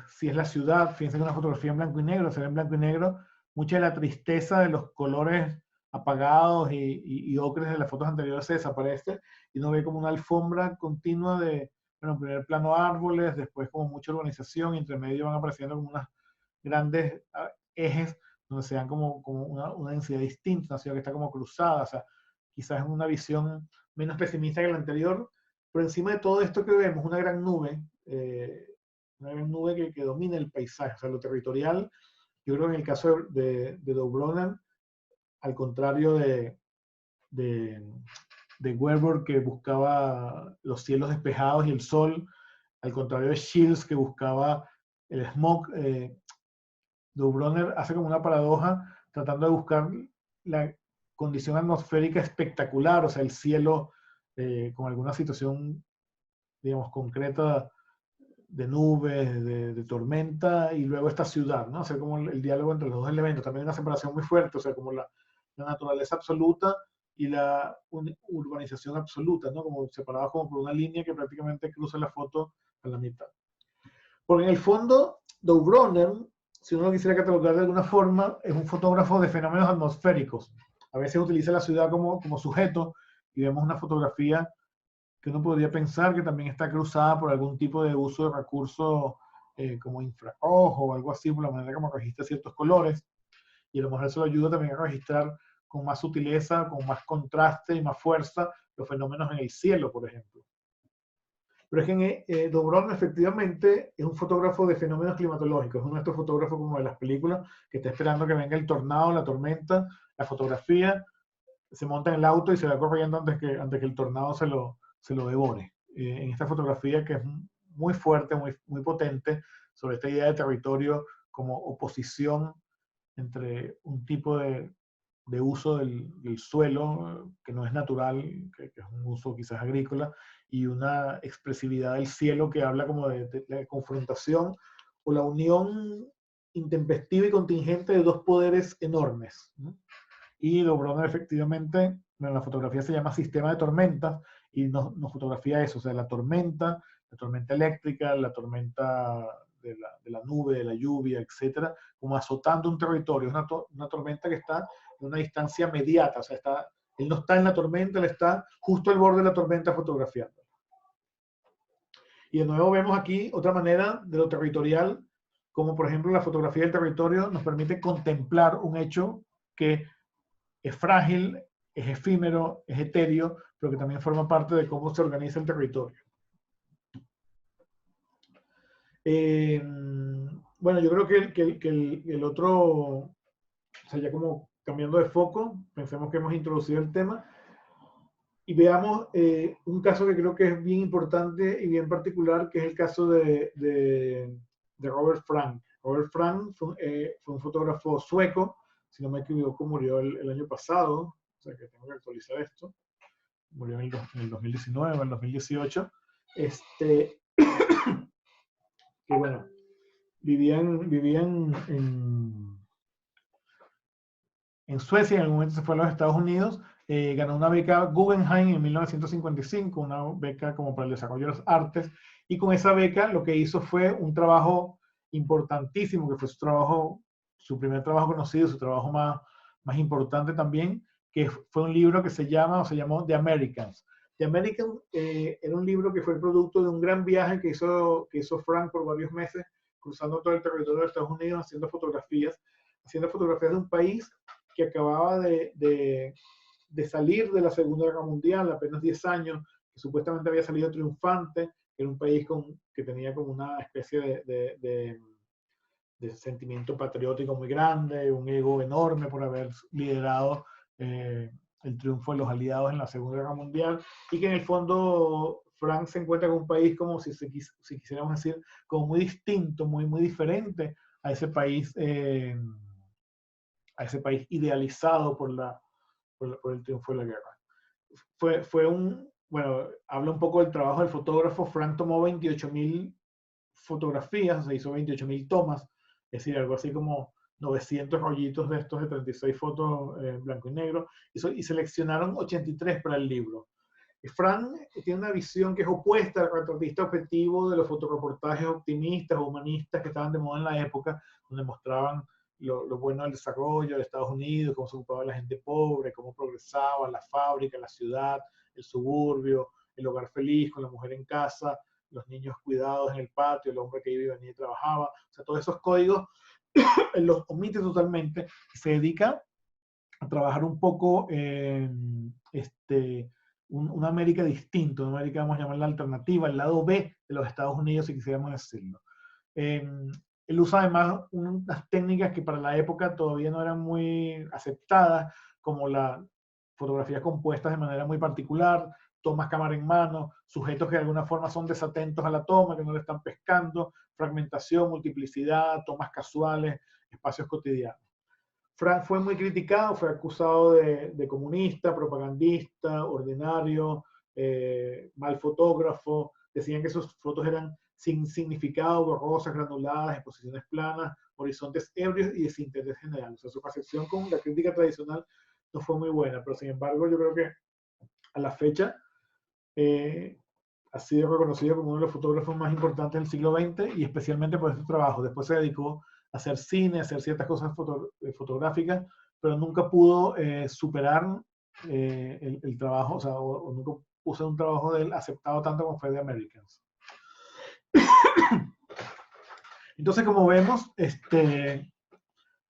si es la ciudad, fíjense que una fotografía en blanco y negro, se ve en blanco y negro, mucha de la tristeza de los colores apagados y ocres de las fotos anteriores se desaparece y uno ve como una alfombra continua de, bueno, en primer plano árboles, después como mucha urbanización y entre medio van apareciendo como unas grandes ejes donde se dan como una densidad distinta, una ciudad que está como cruzada, o sea, quizás es una visión menos pesimista que la anterior, pero encima de todo esto que vemos, una gran nube que domina el paisaje, o sea, lo territorial. Yo creo que en el caso de Dobronen, al contrario de Weber, que buscaba los cielos despejados y el sol, al contrario de Shields, que buscaba el smog, Dobronen hace como una paradoja tratando de buscar la condición atmosférica espectacular, o sea, el cielo con alguna situación, digamos, concreta de nubes, de tormenta, y luego esta ciudad, ¿no? O sea, como el diálogo entre los dos elementos, también una separación muy fuerte, o sea, como la naturaleza absoluta y la urbanización absoluta, ¿no? Como separados como por una línea que prácticamente cruza la foto a la mitad. Porque en el fondo, Dobronen, si uno lo quisiera catalogar de alguna forma, es un fotógrafo de fenómenos atmosféricos. A veces utiliza la ciudad como sujeto y vemos una fotografía que uno podría pensar que también está cruzada por algún tipo de uso de recursos como infrarrojo o algo así, por la manera como registra ciertos colores. Y a lo mejor eso lo ayuda también a registrar con más sutileza, con más contraste y más fuerza los fenómenos en el cielo, por ejemplo. Pero es que Dobron efectivamente es un fotógrafo de fenómenos climatológicos, es uno de estos fotógrafos como de las películas que está esperando que venga el tornado, la tormenta, la fotografía, se monta en el auto y se va corriendo antes que el tornado se lo devore. En esta fotografía que es muy fuerte, muy potente, sobre esta idea de territorio como oposición entre un tipo de uso del suelo que no es natural, que es un uso quizás agrícola, y una expresividad del cielo que habla como de la confrontación o la unión intempestiva y contingente de dos poderes enormes, ¿no? Y Dobronen efectivamente, bueno, la fotografía se llama sistema de tormentas y nos fotografía eso, o sea, la tormenta eléctrica, la tormenta de la nube, de la lluvia, etcétera, como azotando un territorio. Es una tormenta que está en una distancia mediata, o sea, él no está en la tormenta, él está justo al borde de la tormenta fotografiando. Y de nuevo vemos aquí otra manera de lo territorial, como por ejemplo la fotografía del territorio nos permite contemplar un hecho que es frágil, es efímero, es etéreo, pero que también forma parte de cómo se organiza el territorio. Bueno, yo creo que el otro, o sea, ya como cambiando de foco, pensemos que hemos introducido el tema y veamos un caso que creo que es bien importante y bien particular, que es el caso de Robert Frank. Robert Frank fue un fotógrafo sueco, si no me equivoco, murió el año pasado, o sea que tengo que actualizar esto. Murió en el 2019 o el 2018. Que bueno, vivían en Suecia, en algún momento se fue a los Estados Unidos, ganó una beca Guggenheim en 1955, una beca como para el desarrollo de las artes, y con esa beca lo que hizo fue un trabajo importantísimo, que fue su primer trabajo conocido, su trabajo más importante también, que fue un libro que se llamó The Americans. The Americans era un libro que fue el producto de un gran viaje que hizo Frank por varios meses, cruzando todo el territorio de Estados Unidos, haciendo fotografías de un país que acababa de salir de la Segunda Guerra Mundial, apenas 10 años, que supuestamente había salido triunfante, que era un país que tenía como una especie de sentimiento patriótico muy grande, un ego enorme por haber liderado el triunfo de los aliados en la Segunda Guerra Mundial, y que en el fondo Frank se encuentra con un país como si quisiéramos decir, como muy distinto, muy diferente a ese país idealizado por el triunfo de la guerra. Bueno, habla un poco del trabajo del fotógrafo. Frank tomó 28.000 fotografías, se hizo 28.000 tomas, es decir, algo así como 900 rollitos de estos de 36 fotos blanco y negro, y seleccionaron 83 para el libro. Frank tiene una visión que es opuesta al retratista objetivo de los fotoreportajes optimistas o humanistas que estaban de moda en la época, donde mostraban lo bueno del desarrollo de Estados Unidos, cómo se ocupaba la gente pobre, cómo progresaba la fábrica, la ciudad, el suburbio, el hogar feliz con la mujer en casa, los niños cuidados en el patio, el hombre que iba y venía y trabajaba. O sea, todos esos códigos él los omite totalmente y se dedica a trabajar un poco una América distinta, una América, vamos a llamarla alternativa, el lado B de los Estados Unidos, si quisiéramos decirlo. Él usa además unas técnicas que para la época todavía no eran muy aceptadas, como las fotografías compuestas de manera muy particular, tomas cámara en mano, sujetos que de alguna forma son desatentos a la toma, que no le están pescando, fragmentación, multiplicidad, tomas casuales, espacios cotidianos. Frank fue muy criticado, fue acusado de comunista, propagandista, ordinario, mal fotógrafo. Decían que sus fotos eran sin significado, borrosas, granuladas, exposiciones planas, horizontes ebrios y desinterés general. O sea, su percepción con la crítica tradicional no fue muy buena, pero sin embargo yo creo que a la fecha ha sido reconocido como uno de los fotógrafos más importantes del siglo XX y especialmente por este trabajo. Después se dedicó a hacer cine, a hacer ciertas cosas fotográficas, pero nunca pudo superar el trabajo, o sea, o nunca puso un trabajo de él aceptado tanto como fue de Americans. Entonces, como vemos,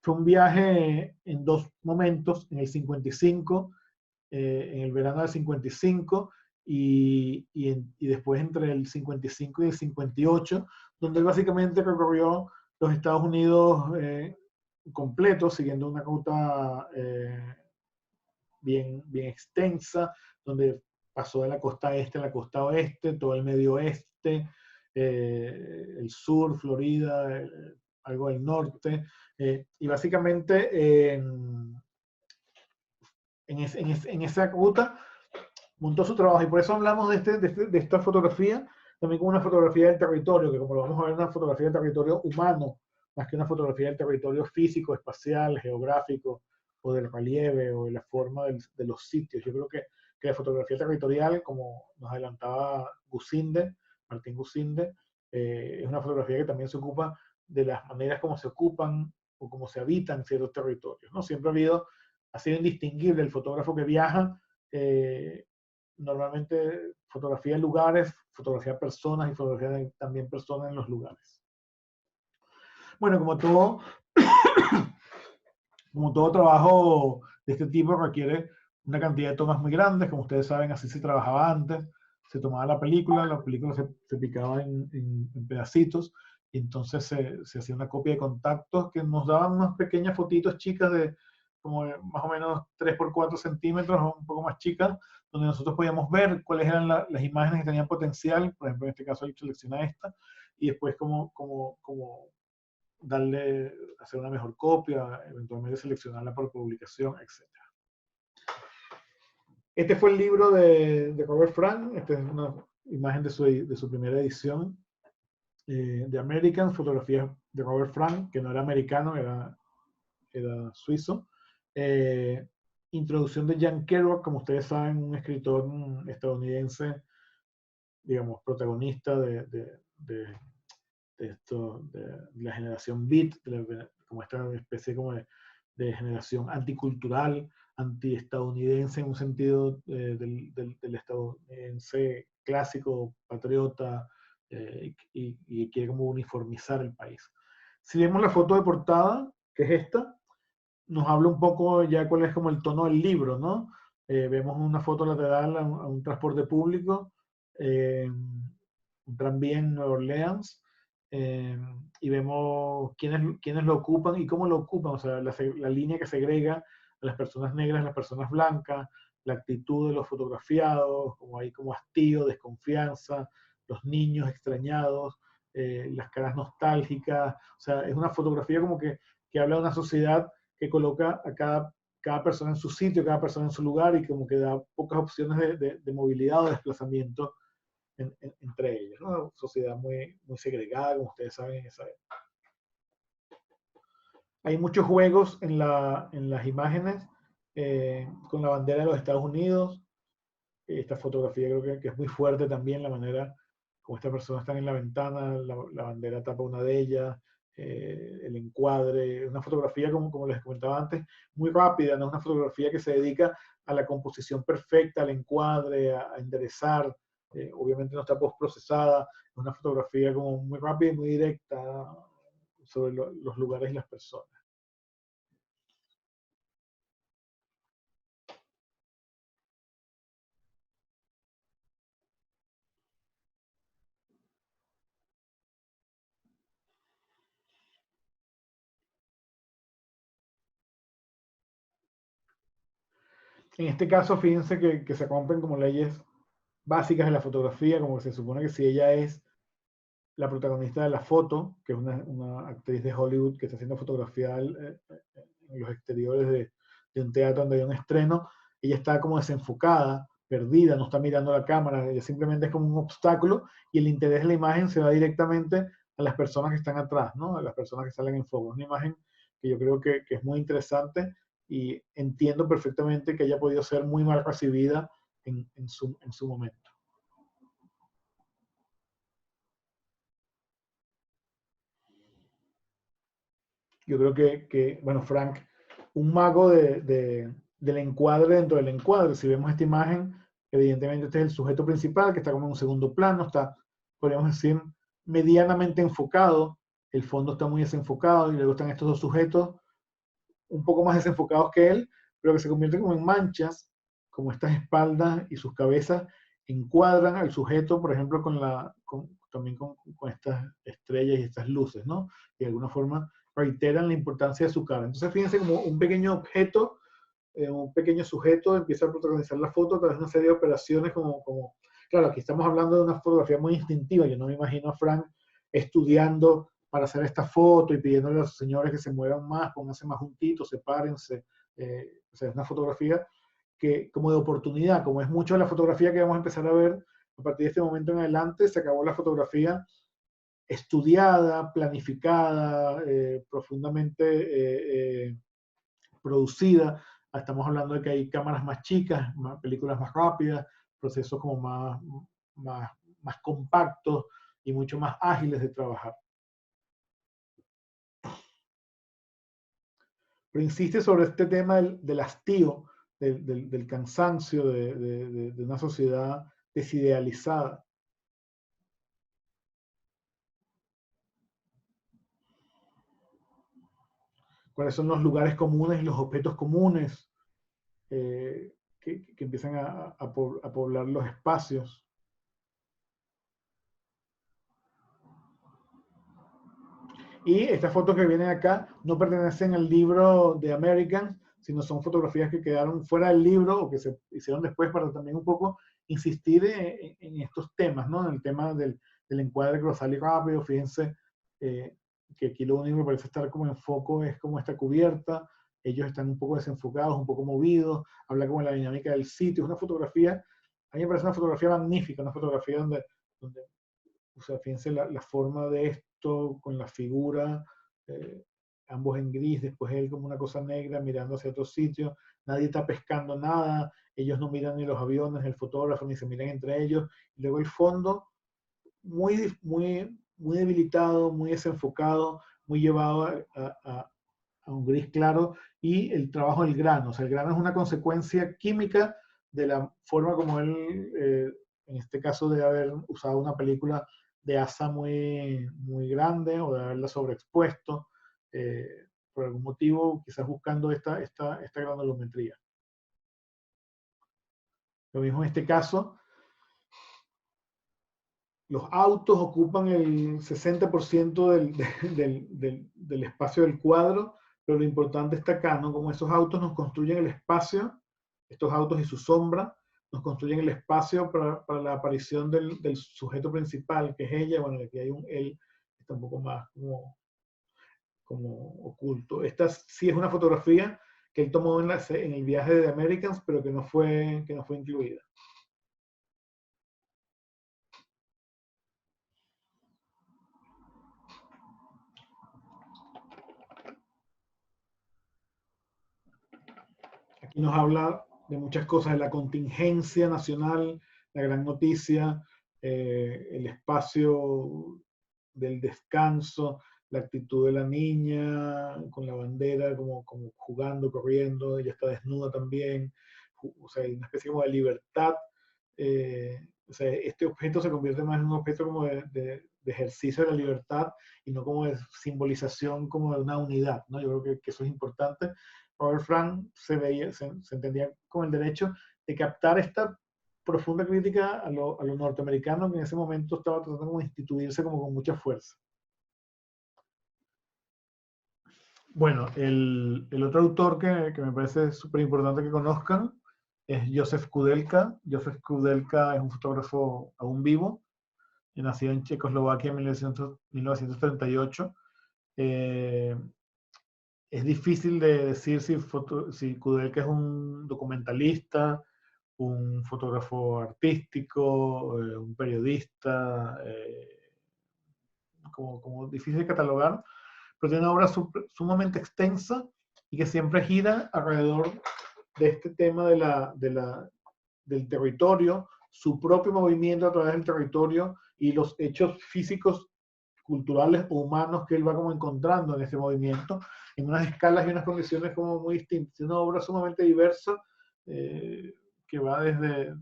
fue un viaje en dos momentos, en el 55, en el verano del 55, y después entre el 55 y el 58, donde él básicamente recorrió los Estados Unidos completos, siguiendo una ruta bien extensa, donde pasó de la costa este a la costa oeste, todo el medio oeste, el sur, Florida, algo del norte, y básicamente en esa ruta montó su trabajo, y por eso hablamos de esta fotografía también como una fotografía del territorio, que como lo vamos a ver, es una fotografía del territorio humano, más que una fotografía del territorio físico, espacial, geográfico, o del relieve, o de la forma de los sitios. Yo creo que la fotografía territorial, como nos adelantaba Martín Gusinde, es una fotografía que también se ocupa de las maneras como se ocupan o como se habitan ciertos territorios, ¿no? Siempre ha sido indistinguible el fotógrafo que viaja, normalmente fotografía de lugares, fotografía de personas y fotografía también personas en los lugares. Bueno, como todo trabajo de este tipo requiere una cantidad de tomas muy grandes, como ustedes saben, así se trabajaba antes. Se tomaba la película se picaba en pedacitos, y entonces se hacía una copia de contactos que nos daban unas pequeñas fotitos chicas de como más o menos 3 por 4 centímetros, o un poco más chicas, donde nosotros podíamos ver cuáles eran las imágenes que tenían potencial. Por ejemplo, en este caso él selecciona esta, y después como hacer una mejor copia, eventualmente seleccionarla por publicación, etc. Este fue el libro de Robert Frank. Esta es una imagen de su primera edición de American, fotografías de Robert Frank, que no era americano, era suizo. Introducción de Jack Kerouac, como ustedes saben, un escritor estadounidense, digamos, protagonista de la generación beat, como esta especie como de generación anticultural, antiestadounidense, en un sentido del estadounidense clásico, patriota, y quiere como uniformizar el país. Si vemos la foto de portada, que es esta, nos habla un poco ya cuál es como el tono del libro, ¿no? Vemos una foto lateral a un transporte público, un tranvía en Nueva Orleans, y vemos quiénes lo ocupan y cómo lo ocupan, o sea, la línea que segrega a las personas negras, a las personas blancas, la actitud de los fotografiados, como hay como hastío, desconfianza, los niños extrañados, las caras nostálgicas. O sea, es una fotografía como que habla de una sociedad que coloca a cada persona en su sitio, cada persona en su lugar, y como que da pocas opciones de movilidad o de desplazamiento entre ellos, ¿no? Una sociedad muy segregada, como ustedes saben, en esa época. Hay muchos juegos en las imágenes con la bandera de los Estados Unidos. Esta fotografía creo que es muy fuerte también, la manera como estas personas están en la ventana, la bandera tapa una de ellas, el encuadre, una fotografía como les comentaba antes, muy rápida, no es una fotografía que se dedica a la composición perfecta, al encuadre, a enderezar, obviamente no está postprocesada, es una fotografía como muy rápida y muy directa sobre los lugares y las personas. En este caso, fíjense que se rompen como leyes básicas de la fotografía, como que se supone que si ella es la protagonista de la foto, que es una actriz de Hollywood que está haciendo fotografía en los exteriores de un teatro donde hay un estreno, ella está como desenfocada, perdida, no está mirando la cámara, ella simplemente es como un obstáculo y el interés de la imagen se va directamente a las personas que están atrás, ¿no? A las personas que salen en foco. Es una imagen que yo creo que es muy interesante y entiendo perfectamente que haya podido ser muy mal recibida en su momento. Yo creo bueno, Frank, un mago del encuadre dentro del encuadre. Si vemos esta imagen, evidentemente este es el sujeto principal que está como en un segundo plano, está, podríamos decir, medianamente enfocado. El fondo está muy desenfocado y luego están estos dos sujetos un poco más desenfocados que él, pero que se convierten como en manchas, como estas espaldas y sus cabezas encuadran al sujeto, por ejemplo, también con estas estrellas y estas luces, ¿no? Y de alguna forma reiteran la importancia de su cara. Entonces, fíjense como un pequeño objeto, un pequeño sujeto empieza a protagonizar la foto a través de una serie de operaciones claro, aquí estamos hablando de una fotografía muy instintiva, yo no me imagino a Frank estudiando para hacer esta foto y pidiéndole a los señores que se muevan más, pónganse más juntitos, sepárense. O sea, es una fotografía que, como de oportunidad, como es mucho de la fotografía que vamos a empezar a ver a partir de este momento en adelante, se acabó la fotografía estudiada, planificada, profundamente producida. Estamos hablando de que hay cámaras más chicas, películas más rápidas, procesos como más, más compactos y mucho más ágiles de trabajar. Pero insiste sobre este tema del hastío, del cansancio de una sociedad desidealizada. ¿Cuáles son los lugares comunes y los objetos comunes que empiezan a poblar los espacios? Y estas fotos que vienen acá no pertenecen al libro de Americans, sino son fotografías que quedaron fuera del libro o que se hicieron después para también un poco insistir en estos temas, ¿no? En el tema del encuadre grosal y rápido. Fíjense que aquí lo único que parece estar como en foco es como esta cubierta. Ellos están un poco desenfocados, un poco movidos. Habla como de la dinámica del sitio. Es una fotografía, a mí me parece una fotografía magnífica, una fotografía donde o sea, fíjense la forma de esto con la figura, eh, ambos en gris, después él como una cosa negra mirando hacia otro sitio, nadie está pescando nada, ellos no miran ni los aviones, el fotógrafo, ni se miran entre ellos, y luego el fondo muy debilitado, muy desenfocado, muy llevado a un gris claro, y el trabajo del grano, o sea, el grano es una consecuencia química de la forma como él, en este caso de haber usado una película de asa muy grande o de haberla sobreexpuesto por algún motivo, quizás buscando esta granulometría. Lo mismo en este caso, los autos ocupan el 60% del espacio del cuadro, pero lo importante está acá, ¿no? Como esos autos nos construyen el espacio, estos autos y su sombra, nos construyen el espacio para la aparición del sujeto principal, que es ella. Bueno, aquí hay un él, está un poco más como oculto. Esta sí es una fotografía que él tomó en el viaje de Americans, pero que no fue incluida. Aquí nos habla de muchas cosas, de la contingencia nacional, la gran noticia, el espacio del descanso, la actitud de la niña con la bandera, como jugando, corriendo, ella está desnuda también, o sea, hay una especie como de libertad. O sea, este objeto se convierte más en un objeto como de ejercicio de la libertad y no como de simbolización como de una unidad, ¿no? Yo creo que eso es importante. Robert Frank se entendía con el derecho de captar esta profunda crítica a lo norteamericano que en ese momento estaba tratando de instituirse como con mucha fuerza. Bueno, el otro autor que me parece súper importante que conozcan es Josef Kudelka. Josef Kudelka es un fotógrafo aún vivo, nacido en Checoslovaquia en 1938. Es difícil de decir si Kudelka es un documentalista, un fotógrafo artístico, un periodista, como difícil de catalogar, pero tiene una obra sumamente extensa y que siempre gira alrededor de este tema del territorio, su propio movimiento a través del territorio y los hechos físicos, culturales o humanos que él va como encontrando en ese movimiento, en unas escalas y unas condiciones como muy distintas. Es una obra sumamente diversa que va desde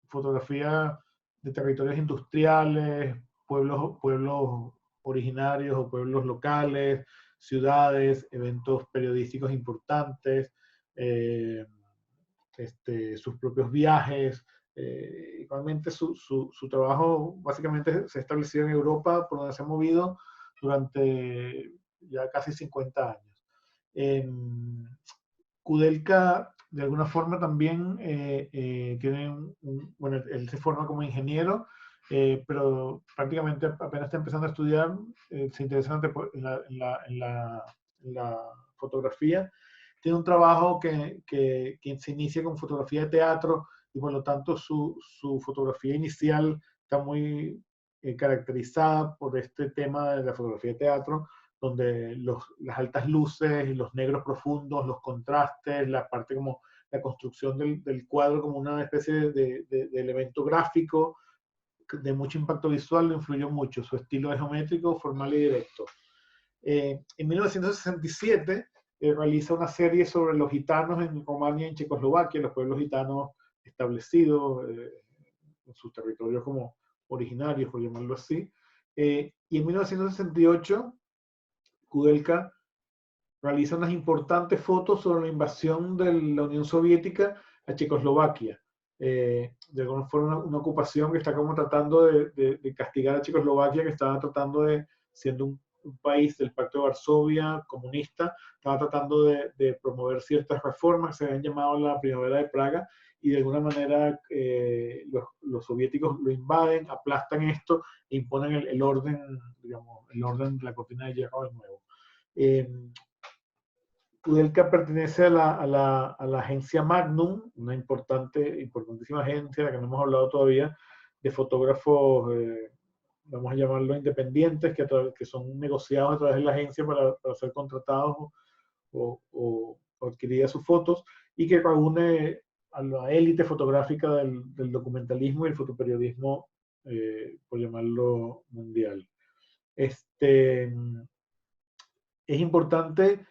fotografía de territorios industriales, pueblos originarios o pueblos locales, ciudades, eventos periodísticos importantes, sus propios viajes. Igualmente su trabajo básicamente se ha establecido en Europa, por donde se ha movido durante ya casi 50 años. Kudelka de alguna forma también tiene bueno, él se forma como ingeniero, pero prácticamente apenas está empezando a estudiar, se interesa en la fotografía. Tiene un trabajo que se inicia con fotografía de teatro y por lo tanto su fotografía inicial está muy caracterizada por este tema de la fotografía de teatro, donde las altas luces y los negros profundos, los contrastes, la parte como la construcción del cuadro como una especie de elemento gráfico de mucho impacto visual, lo influyó mucho. Su estilo es geométrico, formal y directo. En 1967 realiza una serie sobre los gitanos en Rumania y en Checoslovaquia, los pueblos gitanos establecidos en sus territorios como originarios, por llamarlo así. Y en 1968 Kudelka realiza unas importantes fotos sobre la invasión de la Unión Soviética a Checoslovaquia. De alguna forma una ocupación que está como tratando de castigar a Checoslovaquia, que estaba tratando siendo un país del Pacto de Varsovia, comunista, estaba tratando de promover ciertas reformas que se habían llamado la Primavera de Praga, y de alguna manera los soviéticos lo invaden, aplastan esto e imponen el orden, digamos, el orden de la cortina de hierro de nuevo. Kudelka pertenece a la agencia Magnum, una importantísima agencia, de la que no hemos hablado todavía, de fotógrafos, vamos a llamarlo independientes, que son negociados a través de la agencia para ser contratados o adquirir sus fotos, y que reúne a la élite fotográfica del documentalismo y el fotoperiodismo, por llamarlo mundial. Es importante,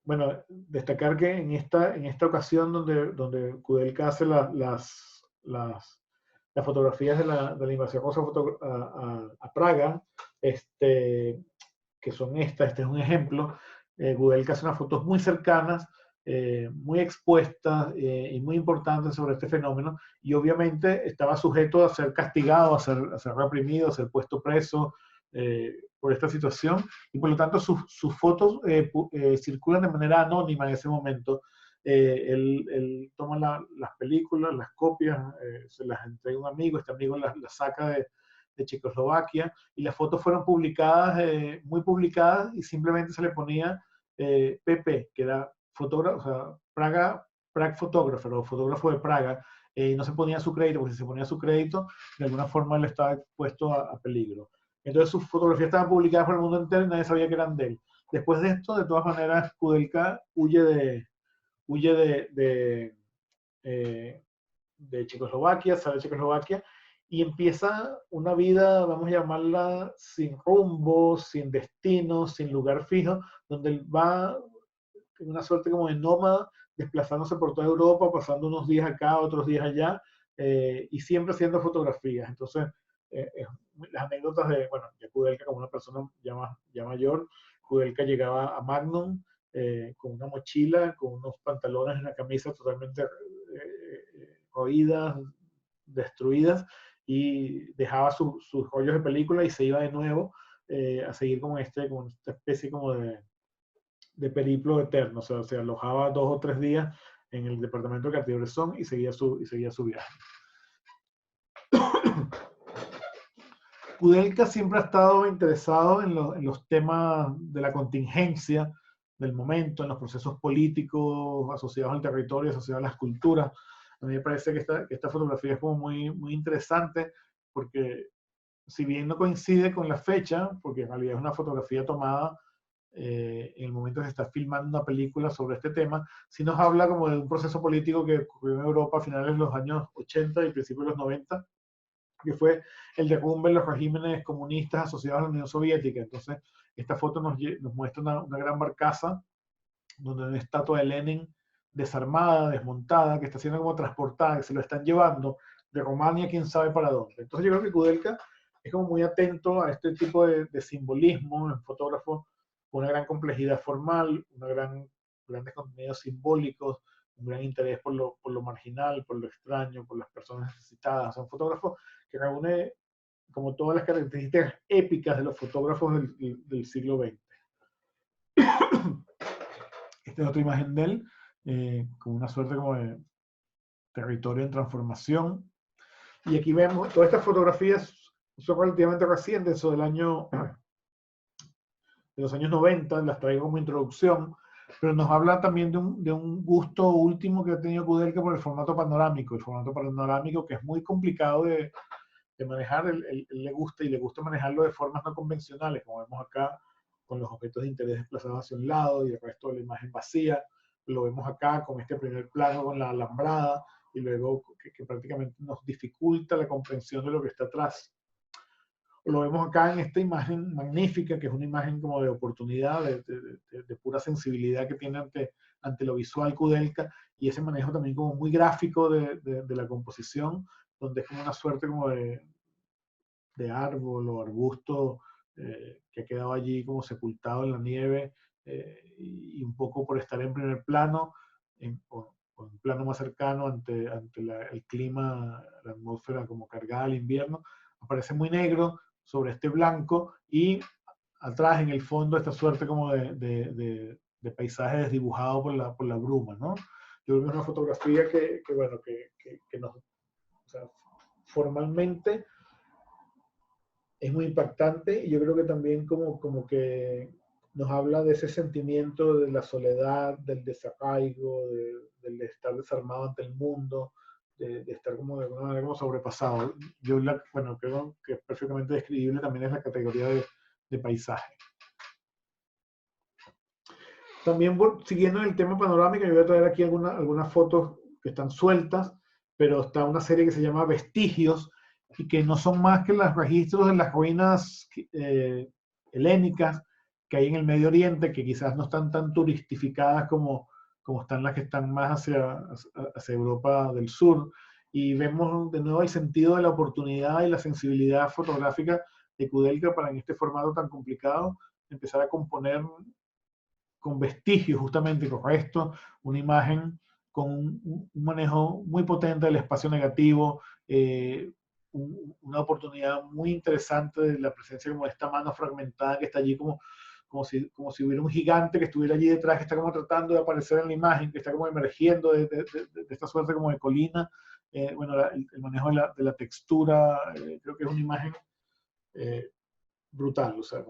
bueno, destacar que en esta ocasión donde Kudelka hace las fotografías de la invasión rusa a Praga, que son este es un ejemplo. Kudelka hace unas fotos muy cercanas, muy expuestas y muy importantes sobre este fenómeno, y obviamente estaba sujeto a ser castigado, a ser reprimido, a ser puesto preso por esta situación, y por lo tanto sus fotos circulan de manera anónima en ese momento. Él toma las películas, las copias, se las entrega a un amigo, este amigo las saca de Checoslovaquia, y las fotos fueron publicadas, muy publicadas, y simplemente se le ponía PP, que era fotógrafo, o sea, Prague Photographer, o fotógrafo de Praga, y no se ponía su crédito, porque si se ponía su crédito, de alguna forma él estaba expuesto a peligro. Entonces sus fotografías estaban publicadas por el mundo entero y nadie sabía que eran de él. Después de esto, de todas maneras, Kudelka huye de Checoslovaquia, sale de Checoslovaquia y empieza una vida, vamos a llamarla, sin rumbo, sin destino, sin lugar fijo, donde él va en una suerte como de nómada, desplazándose por toda Europa, pasando unos días acá, otros días allá, y siempre haciendo fotografías. Entonces, las anécdotas de, bueno, ya Kudelka como una persona ya mayor, Kudelka llegaba a Magnum con una mochila, con unos pantalones y una camisa totalmente roídas, destruidas, y dejaba sus rollos de película y se iba de nuevo a seguir con esta especie como de periplo eterno. O sea, se alojaba 2 o 3 días en el departamento de Cartier-Bresson y seguía su viaje. Kudelka siempre ha estado interesado en los temas de la contingencia, del momento, en los procesos políticos asociados al territorio, asociados a las culturas. A mí me parece que esta fotografía es como muy interesante porque si bien no coincide con la fecha, porque en realidad es una fotografía tomada en el momento que se está filmando una película sobre este tema, sí nos habla como de un proceso político que ocurrió en Europa a finales de los años 80 y principios de los 90, que fue el derrumbe de los regímenes comunistas asociados a la Unión Soviética. Entonces, esta foto nos muestra una gran barcaza donde hay una estatua de Lenin desarmada, desmontada, que está siendo como transportada, que se lo están llevando de Rumania, quién sabe para dónde. Entonces yo creo que Kudelka es como muy atento a este tipo de simbolismo, un fotógrafo con una gran complejidad formal, grandes contenidos simbólicos, un gran interés por lo marginal, por lo extraño, por las personas necesitadas. Son fotógrafos que reúne como todas las características épicas de los fotógrafos del siglo XX. Esta es otra imagen de él, con una suerte como de territorio en transformación. Y aquí vemos, todas estas fotografías son relativamente recientes, son de los años 90, las traigo como introducción, pero nos habla también de un gusto último que ha tenido Kudelka por el formato panorámico que es muy complicado de manejar. Él le gusta manejarlo de formas no convencionales, como vemos acá, con los objetos de interés desplazados hacia un lado y el resto de la imagen vacía. Lo vemos acá con este primer plano con la alambrada y luego que prácticamente nos dificulta la comprensión de lo que está atrás. Lo vemos acá en esta imagen magnífica, que es una imagen como de oportunidad, de pura sensibilidad que tiene ante lo visual Kudelka, y ese manejo también como muy gráfico de la composición, donde es como una suerte como de árbol o arbusto que ha quedado allí como sepultado en la nieve, y un poco por estar en primer plano, o en plano más cercano ante el clima, la atmósfera como cargada al invierno, aparece muy negro sobre este blanco y atrás en el fondo esta suerte como de paisaje desdibujado por la bruma, ¿no? Yo creo que es una fotografía bueno, que nos, o sea, formalmente es muy impactante y yo creo que también como que nos habla de ese sentimiento de la soledad, del desarraigo, del estar desarmado ante el mundo, de estar como de alguna manera como sobrepasado. Yo bueno, creo que es perfectamente describible también en la categoría de paisaje. También siguiendo en el tema panorámico, yo voy a traer aquí algunas fotos que están sueltas, pero está una serie que se llama Vestigios, y que no son más que los registros de las ruinas helénicas que hay en el Medio Oriente, que quizás no están tan turistificadas como están las que están más hacia Europa del Sur. Y vemos de nuevo el sentido de la oportunidad y la sensibilidad fotográfica de Kudelka para en este formato tan complicado empezar a componer con vestigios justamente con esto, una imagen con un manejo muy potente del espacio negativo, una oportunidad muy interesante de la presencia como de esta mano fragmentada que está allí como si hubiera un gigante que estuviera allí detrás, que está como tratando de aparecer en la imagen, que está como emergiendo de esta suerte como de colina. Bueno, el manejo de la textura, creo que es una imagen brutal, o sea,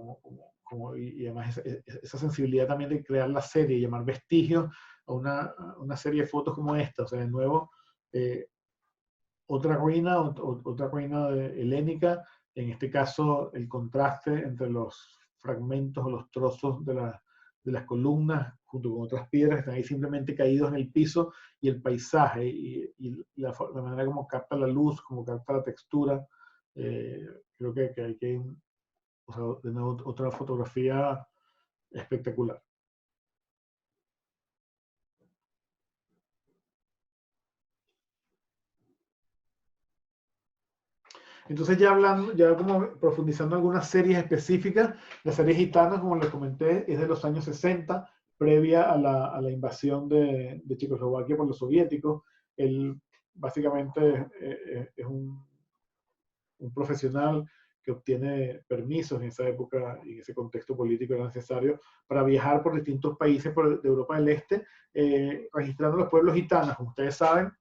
y además esa sensibilidad también de crear la serie, llamar Vestigios a una serie de fotos como esta, o sea, de nuevo, otra ruina helénica, en este caso el contraste entre los fragmentos o los trozos de las columnas, junto con otras piedras que están ahí simplemente caídos en el piso, y el paisaje, y la manera como capta la luz, como capta la textura. Creo que hay que, o sea, de nuevo, otra fotografía espectacular. Entonces ya hablando, ya como profundizando en algunas series específicas, la serie Gitana, como les comenté, es de los años 60, previa a la invasión de Checoslovaquia por los soviéticos. Él básicamente es un profesional que obtiene permisos en esa época y en ese contexto político era necesario para viajar por distintos países de Europa del Este, registrando los pueblos gitanos. Como ustedes saben,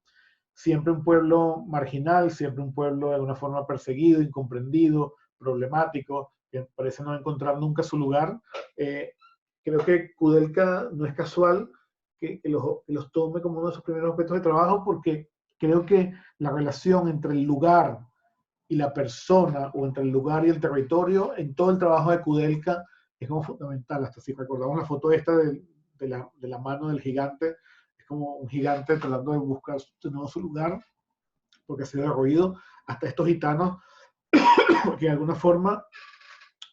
siempre un pueblo marginal, siempre un pueblo de alguna forma perseguido, incomprendido, problemático, que parece no encontrar nunca su lugar. Creo que Kudelka no es casual que los tome como uno de sus primeros objetos de trabajo, porque creo que la relación entre el lugar y la persona, o entre el lugar y el territorio, en todo el trabajo de Kudelka es como fundamental. Hasta si recordamos la foto esta de la mano del gigante, es como un gigante tratando de buscar de nuevo su lugar, porque ha sido derruido. Hasta estos gitanos, que de alguna forma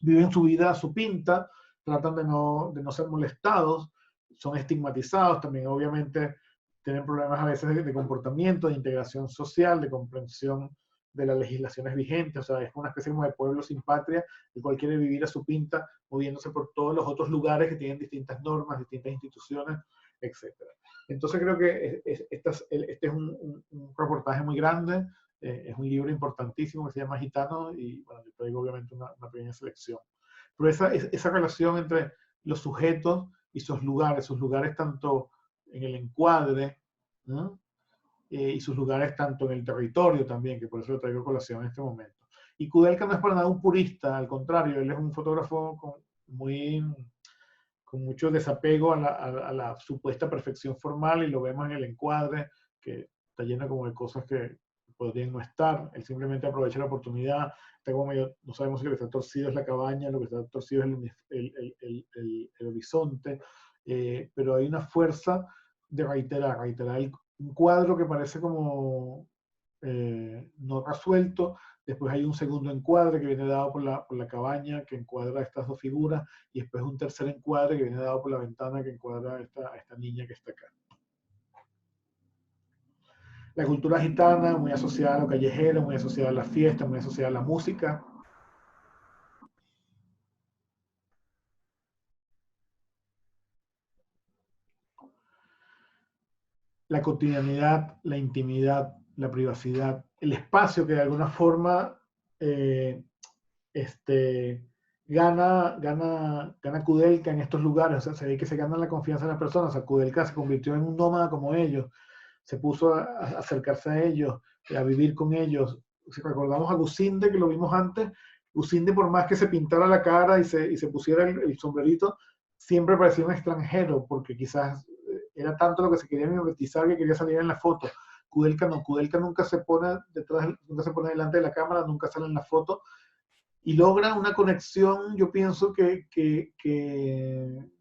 viven su vida a su pinta, tratan de no ser molestados, son estigmatizados, también obviamente tienen problemas a veces de comportamiento, de integración social, de comprensión de las legislaciones vigentes. O sea, es una especie como de pueblo sin patria, el cual quiere vivir a su pinta, moviéndose por todos los otros lugares que tienen distintas normas, distintas instituciones, etc. Entonces creo que este es un reportaje muy grande, es un libro importantísimo que se llama Gitano, y bueno, yo traigo obviamente una pequeña selección. Pero esa relación entre los sujetos y sus lugares tanto en el encuadre, ¿no? Y sus lugares tanto en el territorio también, que por eso lo traigo a colación en este momento. Y Kudelka no es para nada un purista, al contrario, él es un fotógrafo con mucho desapego a la supuesta perfección formal, y lo vemos en el encuadre, que está lleno como de cosas que podrían no estar. Él simplemente aprovecha la oportunidad, está como medio, no sabemos si lo que está torcido es la cabaña, lo que está torcido es el horizonte, pero hay una fuerza de reiterar un cuadro que parece como no resuelto. Después hay un segundo encuadre que viene dado por la cabaña, que encuadra estas dos figuras, y después un tercer encuadre que viene dado por la ventana, que encuadra a esta niña que está acá. La cultura gitana, muy asociada a lo callejero, muy asociada a la fiesta, muy asociada a la música. La cotidianidad, la intimidad, la privacidad, el espacio que de alguna forma eh, este, gana Kudelka en estos lugares. O sea, se ve que se gana la confianza de las personas. O sea, Kudelka se convirtió en un nómada como ellos, se puso a acercarse a ellos, a vivir con ellos. Si recordamos a Lucinde, que lo vimos antes, Lucinde, por más que se pintara la cara y se pusiera el sombrerito, siempre parecía un extranjero, porque quizás era tanto lo que se quería mimetizar que quería salir en la foto. Kudelka no, Kudelka nunca se pone detrás, nunca se pone delante de la cámara, nunca sale en la foto, y logra una conexión, yo pienso que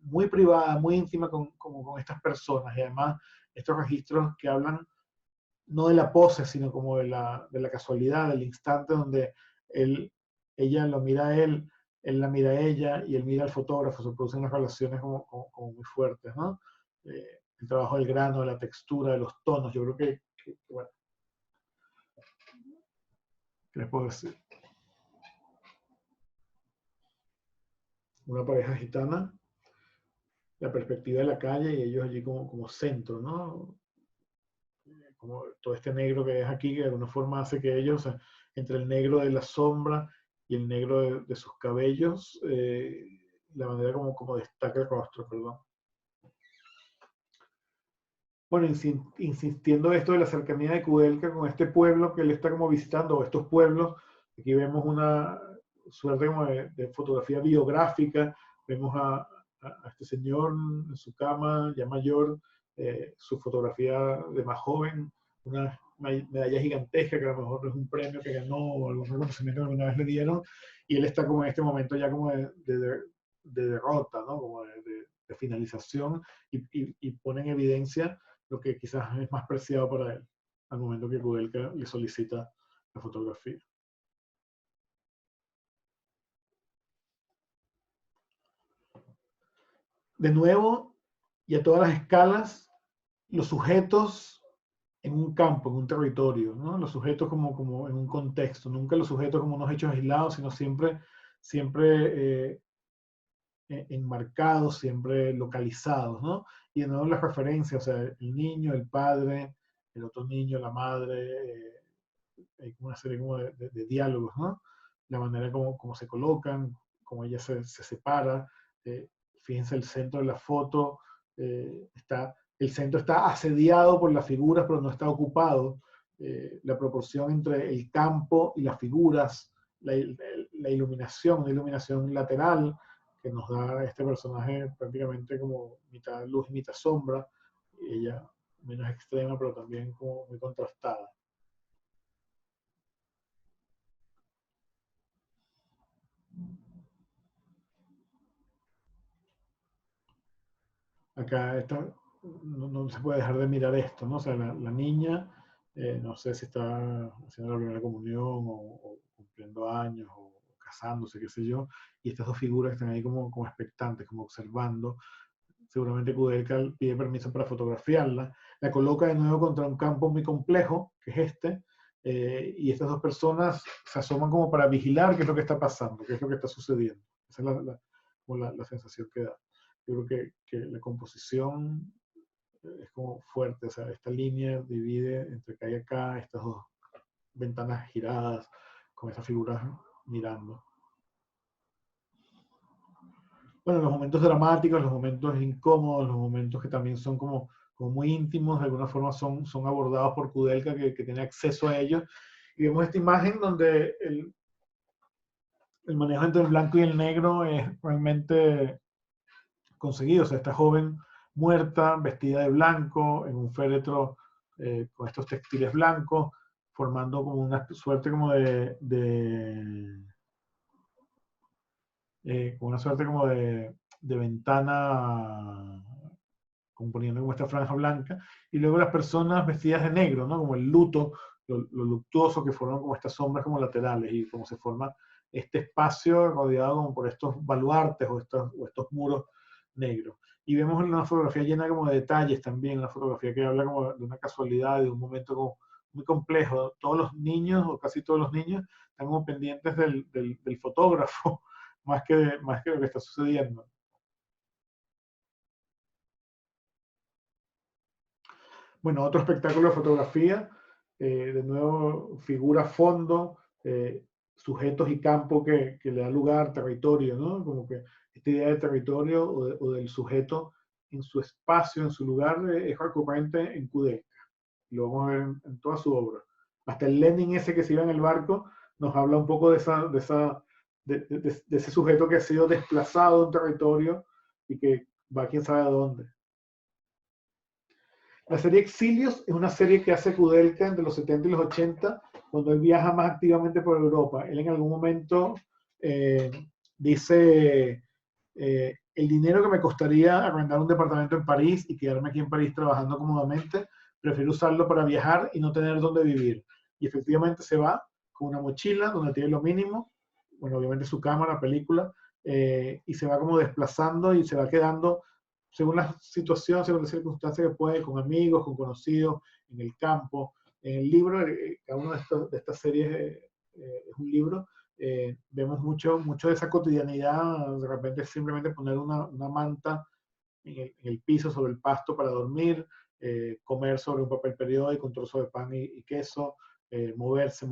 muy privada, muy íntima con estas personas, y además estos registros que hablan no de la pose, sino como de la casualidad, del instante donde ella lo mira a él la mira a ella, y él mira al fotógrafo. Se producen unas relaciones como muy fuertes, ¿no? El trabajo del grano, de la textura, de los tonos, yo creo que bueno, ¿qué les puedo decir? Una pareja gitana, la perspectiva de la calle y ellos allí como centro, ¿no? Como todo este negro que es aquí, que de alguna forma hace que ellos, o sea, entre el negro de la sombra y el negro de sus cabellos, la manera como destaca el rostro, perdón. Bueno, insistiendo esto de la cercanía de Kudelka con este pueblo que él está como visitando, o estos pueblos, aquí vemos una suerte como de fotografía biográfica. Vemos a este señor en su cama, ya mayor, su fotografía de más joven, una medalla gigantesca que a lo mejor es un premio que ganó o algún reconocimiento que alguna vez le dieron, y él está como en este momento ya como de derrota, ¿no? Como de finalización y pone en evidencia lo que quizás es más preciado para él al momento que Kudelka le solicita la fotografía. De nuevo, y a todas las escalas, los sujetos en un campo, en un territorio, ¿no? Los sujetos como en un contexto, nunca los sujetos como unos hechos aislados, sino siempre enmarcados, siempre localizados, ¿no? Y de nuevo las referencias, o sea, el niño, el padre, el otro niño, la madre, hay una serie como de diálogos, ¿no? La manera como se colocan, como ella se separa. Fíjense el centro de la foto, el centro está asediado por las figuras, pero no está ocupado. La proporción entre el campo y las figuras, la iluminación, una iluminación lateral que nos da a este personaje prácticamente como mitad luz y mitad sombra, y ella menos extrema, pero también como muy contrastada. Acá no se puede dejar de mirar esto, ¿no? O sea, la niña, no sé si está haciendo la primera comunión o cumpliendo años o casándose, qué sé yo, y estas dos figuras están ahí como expectantes, como observando. Seguramente Kudelka pide permiso para fotografiarla, la coloca de nuevo contra un campo muy complejo, que es este, y estas dos personas se asoman como para vigilar qué es lo que está pasando, qué es lo que está sucediendo. Esa es la sensación que da. Yo creo que la composición es como fuerte, o sea, esta línea divide entre acá y acá, estas dos ventanas giradas, con esas figuras mirando. Bueno, los momentos dramáticos, los momentos incómodos, los momentos que también son como muy íntimos, de alguna forma son abordados por Kudelka, que tiene acceso a ellos. Y vemos esta imagen donde el manejo entre el blanco y el negro es realmente conseguido. O sea, esta joven muerta, vestida de blanco, en un féretro con estos textiles blancos, formando como una suerte como como una suerte como de ventana, componiendo como esta franja blanca, y luego las personas vestidas de negro, ¿no? Como el luto, lo luctuoso que forman como estas sombras como laterales, y como se forma este espacio rodeado como por estos baluartes o estos muros negros. Y vemos una fotografía llena como de detalles también, una fotografía que habla como de una casualidad, de un momento como muy complejo. Todos los niños, o casi todos los niños, están como pendientes del fotógrafo, más que lo que está sucediendo. Bueno, otro espectáculo de fotografía, de nuevo figura, fondo, sujetos y campo que le da lugar, territorio, ¿no? Como que esta idea de territorio o del sujeto en su espacio, en su lugar, es recurrente en Kudelka. Lo vamos a ver en toda su obra. Hasta el Lenin ese que se iba en el barco nos habla un poco de ese sujeto que ha sido desplazado de un territorio y que va quién sabe a dónde. La serie Exilios es una serie que hace Kudelka entre los 70 y los 80, cuando él viaja más activamente por Europa. Él en algún momento eh, dice, el dinero que me costaría arrendar un departamento en París y quedarme aquí en París trabajando cómodamente, prefiero usarlo para viajar y no tener dónde vivir. Y efectivamente se va con una mochila donde tiene lo mínimo, bueno, obviamente su cámara, película, y se va como desplazando y se va quedando según la situación, según las circunstancias que puede, con amigos, con conocidos, en el campo. En el libro, cada una de estas series es un libro, vemos mucho de esa cotidianidad, de repente simplemente poner una manta en el piso, sobre el pasto para dormir, comer sobre un papel periódico, un trozo de pan y queso, moverse,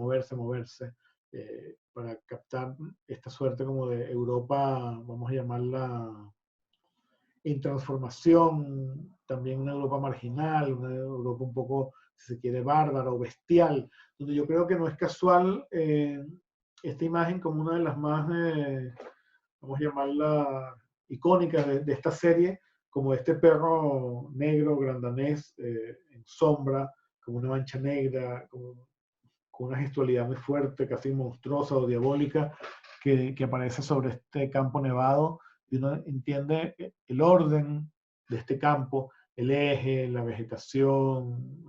para captar esta suerte como de Europa, vamos a llamarla en transformación, también una Europa marginal, una Europa un poco, si se quiere, bárbara o bestial, donde yo creo que no es casual esta imagen como una de las más, vamos a llamarla, icónicas de esta serie, como este perro negro grandanés en sombra, como una mancha negra, con una gestualidad muy fuerte, casi monstruosa o diabólica, que aparece sobre este campo nevado y uno entiende el orden de este campo, el eje, la vegetación,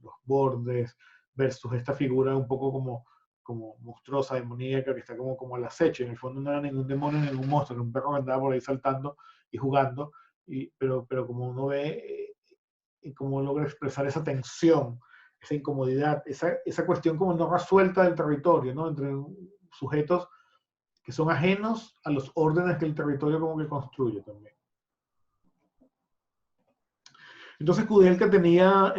los bordes, versus esta figura un poco como monstruosa, demoníaca, que está como al acecho. En el fondo no era ningún demonio, ningún monstruo, era un perro que andaba por ahí saltando y jugando, pero como uno ve y cómo logra expresar esa tensión, esa incomodidad, esa cuestión como no resuelta del territorio, ¿no? Entre sujetos que son ajenos a los órdenes que el territorio como que construye también. Entonces Kudelka tenía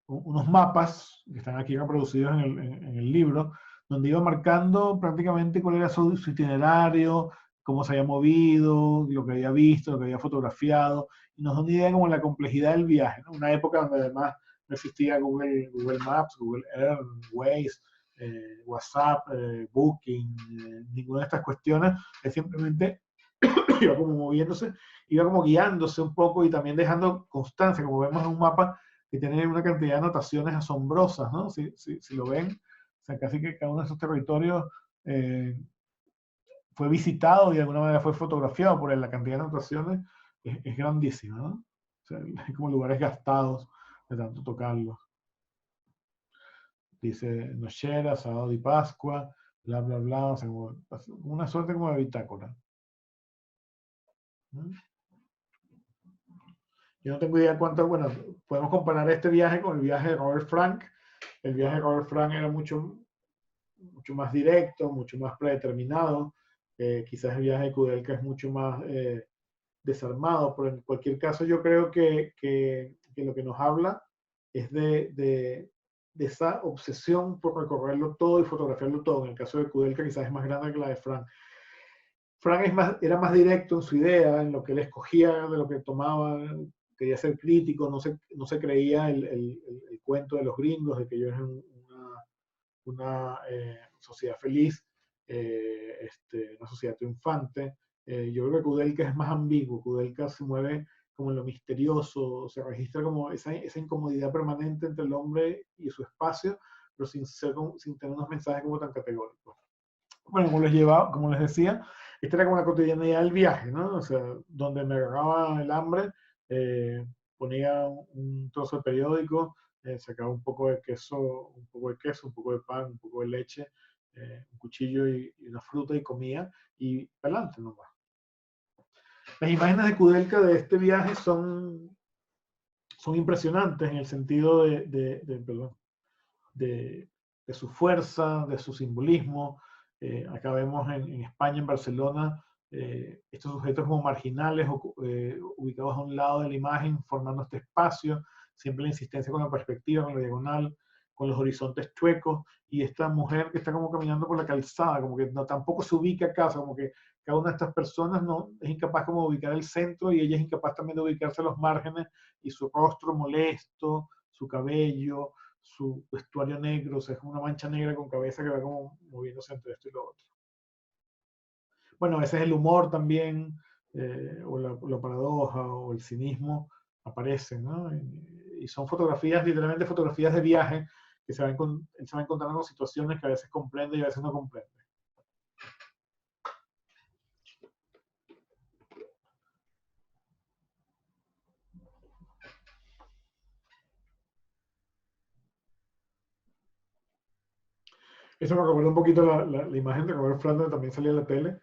unos mapas que están aquí reproducidos en el libro, donde iba marcando prácticamente cuál era su itinerario, cómo se había movido, lo que había visto, lo que había fotografiado, y nos da una idea como la complejidad del viaje, ¿no? Una época donde además no existía Google Maps, Google Earth, Waze, WhatsApp, Booking, ninguna de estas cuestiones, es simplemente iba como moviéndose, iba como guiándose un poco y también dejando constancia, como vemos en un mapa que tiene una cantidad de anotaciones asombrosas, ¿no? Si lo ven, o sea, casi que cada uno de esos territorios fue visitado y de alguna manera fue fotografiado por él. La cantidad de anotaciones es grandísima, ¿no? O sea, hay como lugares gastados de tanto tocarlos. Dice Nochera, sábado y Pascua, bla, bla, bla, o sea, como una suerte como de bitácora. ¿Mm? Yo no tengo idea cuánto, bueno, podemos comparar este viaje con el viaje de Robert Frank. El viaje de Robert Frank era mucho más directo, mucho más predeterminado. Quizás el viaje de Kudelka es mucho más desarmado, pero en cualquier caso yo creo que lo que nos habla es de esa obsesión por recorrerlo todo y fotografiarlo todo. En el caso de Kudelka quizás es más grande que la de Frank. Frank era más directo en su idea, en lo que él escogía, de lo que tomaba, quería ser crítico, no se creía el cuento de los gringos, de que ellos eran una sociedad feliz, una sociedad triunfante. Yo creo que Kudelka es más ambiguo, Kudelka se mueve como en lo misterioso, se registra como esa incomodidad permanente entre el hombre y su espacio, pero sin tener unos mensajes como tan categóricos. Bueno, como les decía, esta era como la cotidianidad del viaje, ¿no? O sea, donde me agarraba el hambre, ponía un trozo de periódico, sacaba un poco de queso, un poco de pan, un poco de leche, un cuchillo y una fruta y comía, y para adelante nomás. Las imágenes de Kudelka de este viaje son impresionantes en el sentido de su fuerza, de su simbolismo. Acá vemos en España, en Barcelona, estos sujetos como marginales, ubicados a un lado de la imagen, formando este espacio, siempre la insistencia con la perspectiva, con la diagonal, con los horizontes chuecos, y esta mujer que está como caminando por la calzada, como que no, tampoco se ubica acá, como que cada una de estas personas no, es incapaz como de ubicar el centro, y ella es incapaz también de ubicarse a los márgenes, y su rostro molesto, su cabello, su vestuario negro, o sea, es como una mancha negra con cabeza que va como moviéndose entre esto y lo otro. Bueno, a veces el humor también, o la paradoja, o el cinismo aparecen, ¿no? Y son fotografías, literalmente fotografías de viaje, que él se va encontrando con situaciones que a veces comprende y a veces no comprende. Eso me recuerda un poquito la imagen de Robert Flanders, también salía en la tele,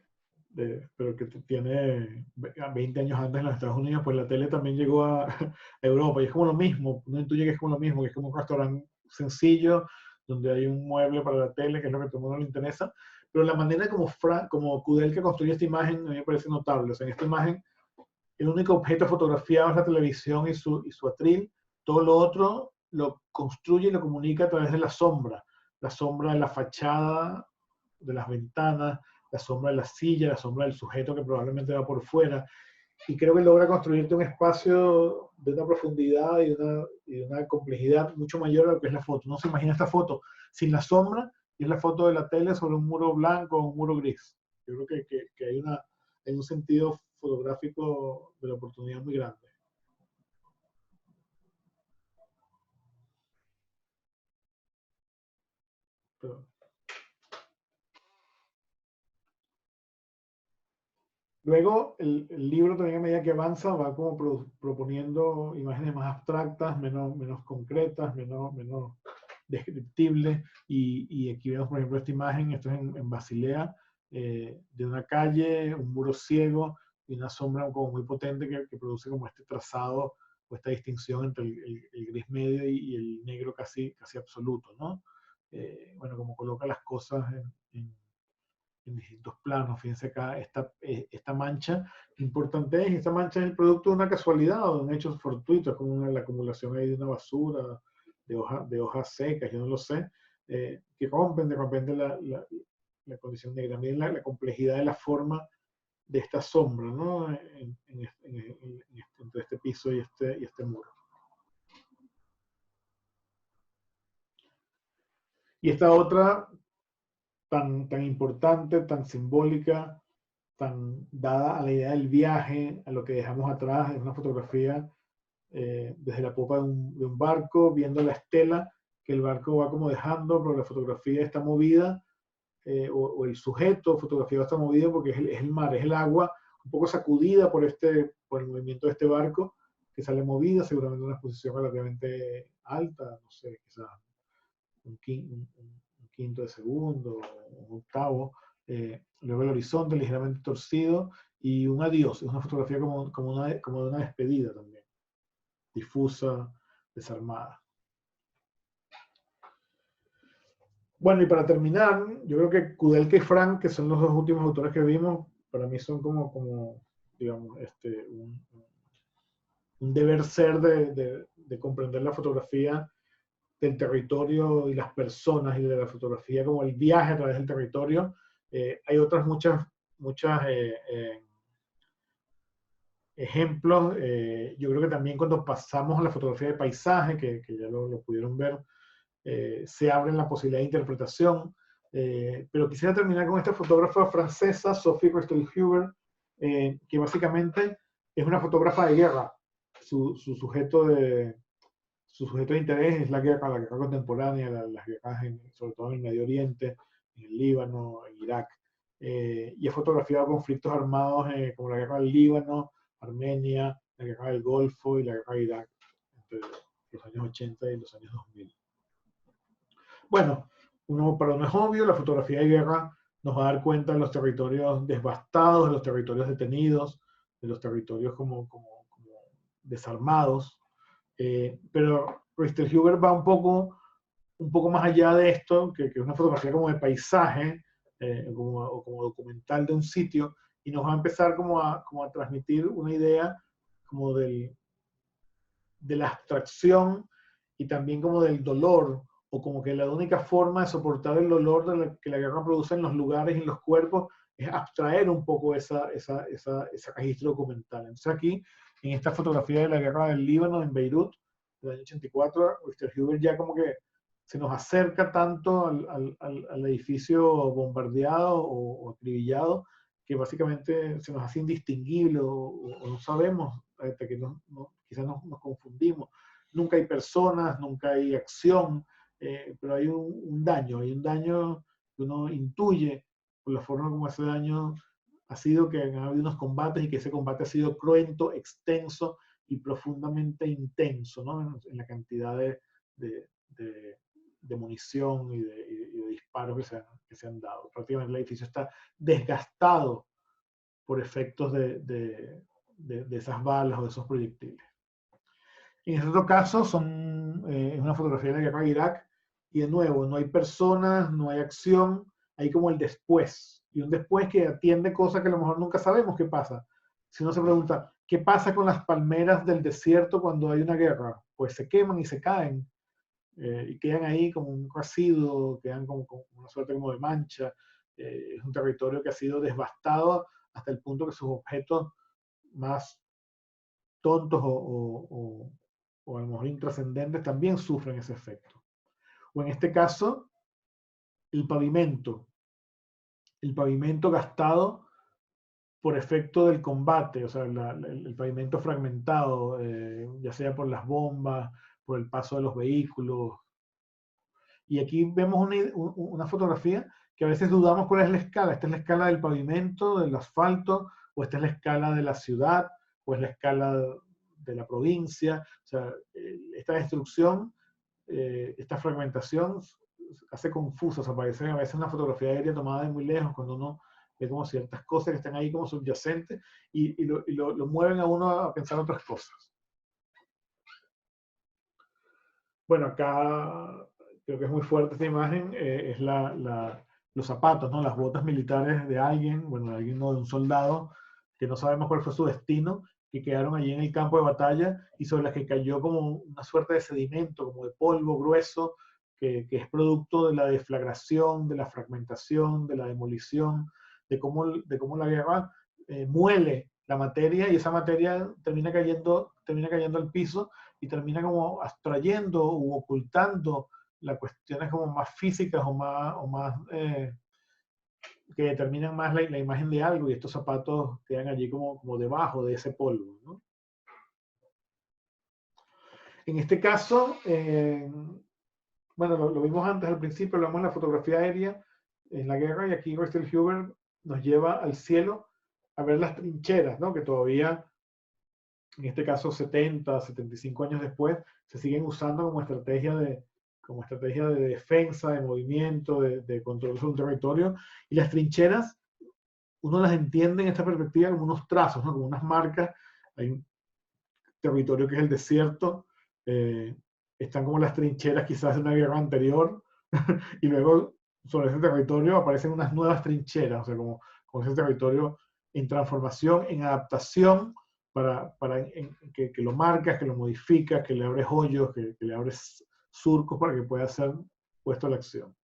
pero que tiene 20 años antes en los Estados Unidos, pues la tele también llegó a Europa y es como lo mismo, no intuye que es como lo mismo, que es como un restaurante sencillo donde hay un mueble para la tele, que es lo que a todo el mundo le interesa, pero la manera como Kudelka construye esta imagen a mí me parece notable. O sea, en esta imagen el único objeto fotografiado es la televisión y su atril, todo lo otro lo construye y lo comunica a través de la sombra de la fachada, de las ventanas, la sombra de la silla, la sombra del sujeto que probablemente va por fuera. Y creo que logra construirte un espacio de una profundidad y de una complejidad mucho mayor a lo que es la foto. No se imagina esta foto sin la sombra y es la foto de la tele sobre un muro blanco o un muro gris. Yo creo que hay un sentido fotográfico de la oportunidad muy grande. Pero luego, el libro también a medida que avanza va como proponiendo imágenes más abstractas, menos concretas, menos descriptibles. Y aquí vemos, por ejemplo, esta imagen, esto es en Basilea, de una calle, un muro ciego y una sombra como muy potente que produce como este trazado o esta distinción entre el gris medio y el negro casi absoluto, ¿no? Bueno, como coloca las cosas en distintos planos. Fíjense acá esta mancha, qué importante es. Esta mancha es el producto de una casualidad o de un hecho fortuito, como la acumulación ahí de una basura, de hojas secas, yo no lo sé, que rompen de repente la condición negra. Miren la complejidad de la forma de esta sombra, ¿no? Entre este piso y este muro. Y esta otra tan importante, tan simbólica, tan dada a la idea del viaje, a lo que dejamos atrás, es una fotografía desde la popa de un barco, viendo la estela que el barco va como dejando, pero la fotografía está movida, o el sujeto fotografiado está movido porque es el mar, es el agua, un poco sacudida por el movimiento de este barco, que sale movida, seguramente en una posición relativamente alta, no sé, quizás un quinto de segundo, un octavo, luego el horizonte ligeramente torcido y un adiós, es una fotografía como de una despedida también, difusa, desarmada. Bueno, y para terminar, yo creo que Kudelka y Frank, que son los dos últimos autores que vimos, para mí son como digamos, un deber ser de comprender la fotografía del territorio y las personas y de la fotografía como el viaje a través del territorio. Hay otras muchas ejemplos. Yo creo que también cuando pasamos a la fotografía de paisaje, que ya lo pudieron ver, se abre la posibilidad de interpretación. Pero quisiera terminar con esta fotógrafa francesa, Sophie Christel-Huber, que básicamente es una fotógrafa de guerra. Su sujeto de interés es la guerra contemporánea, las guerras sobre todo en el Medio Oriente, en el Líbano, en Irak. Y ha fotografiado conflictos armados como la guerra del Líbano, Armenia, la guerra del Golfo y la guerra de Irak, entre los años 80 y los años 2000. Bueno, para uno es obvio, la fotografía de guerra nos va a dar cuenta de los territorios devastados, de los territorios detenidos, de los territorios como desarmados. Pero Christel-Huber va un poco más allá de esto, que es una fotografía como de paisaje, o como documental de un sitio, y nos va a empezar como a transmitir una idea como de la abstracción y también como del dolor, o como que la única forma de soportar el dolor que la guerra produce en los lugares y en los cuerpos es abstraer un poco ese registro documental. Entonces aquí, en esta fotografía de la guerra del Líbano, en Beirut, del año 84, Christel-Huber ya como que se nos acerca tanto al edificio bombardeado o acribillado, que básicamente se nos hace indistinguible o no sabemos, hasta que quizás nos confundimos. Nunca hay personas, nunca hay acción, pero hay un daño que uno intuye por la forma como ese daño ha sido, que han habido unos combates y que ese combate ha sido cruento, extenso y profundamente intenso, ¿no? En la cantidad de munición y de disparos que se han dado. Prácticamente el edificio está desgastado por efectos de esas balas o de esos proyectiles. En este otro caso es una fotografía de la guerra de Irak, y de nuevo, no hay personas, no hay acción, hay como el después, y un después que atiende cosas que a lo mejor nunca sabemos qué pasa. Si uno se pregunta, ¿qué pasa con las palmeras del desierto cuando hay una guerra? Pues se queman y se caen, y quedan ahí como un residuo, quedan como una suerte como de mancha. Es un territorio que ha sido devastado hasta el punto que sus objetos más tontos o a lo mejor intrascendentes también sufren ese efecto. O en este caso, el pavimento gastado por efecto del combate, o sea, el pavimento fragmentado, ya sea por las bombas, por el paso de los vehículos. Y aquí vemos una fotografía que a veces dudamos cuál es la escala. Esta es la escala del pavimento, del asfalto, o esta es la escala de la ciudad, o es la escala de la provincia. O sea, esta destrucción, esta fragmentación hace confuso. O sea, parece a veces una fotografía aérea tomada de muy lejos, cuando uno ve como ciertas cosas que están ahí como subyacentes y lo mueven a uno a pensar otras cosas. Bueno, acá creo que es muy fuerte esta imagen, es los zapatos, ¿no? Las botas militares de alguien, bueno, de alguien no, de un soldado, que no sabemos cuál fue su destino, que quedaron allí en el campo de batalla y sobre las que cayó como una suerte de sedimento, como de polvo grueso, que es producto de la deflagración, de la fragmentación, de la demolición, de cómo la guerra muele la materia y esa materia termina cayendo al piso y termina como abstrayendo u ocultando las cuestiones como más físicas o más que determinan más la imagen de algo y estos zapatos quedan allí como debajo de ese polvo, ¿no? En este caso, bueno, lo vimos antes al principio, hablamos de la fotografía aérea en la guerra y aquí Raster Huber nos lleva al cielo a ver las trincheras, ¿no? Que todavía, en este caso 70, 75 años después, se siguen usando como estrategia de defensa, de movimiento, de control sobre un territorio. Y las trincheras, uno las entiende en esta perspectiva como unos trazos, ¿no? Como unas marcas. Hay un territorio que es el desierto, están como las trincheras quizás de una guerra anterior, y luego sobre ese territorio aparecen unas nuevas trincheras, o sea, como ese territorio en transformación, en adaptación, que lo marcas, que lo modificas, que le abres hoyos, que le abres surcos para que pueda ser puesto a la acción.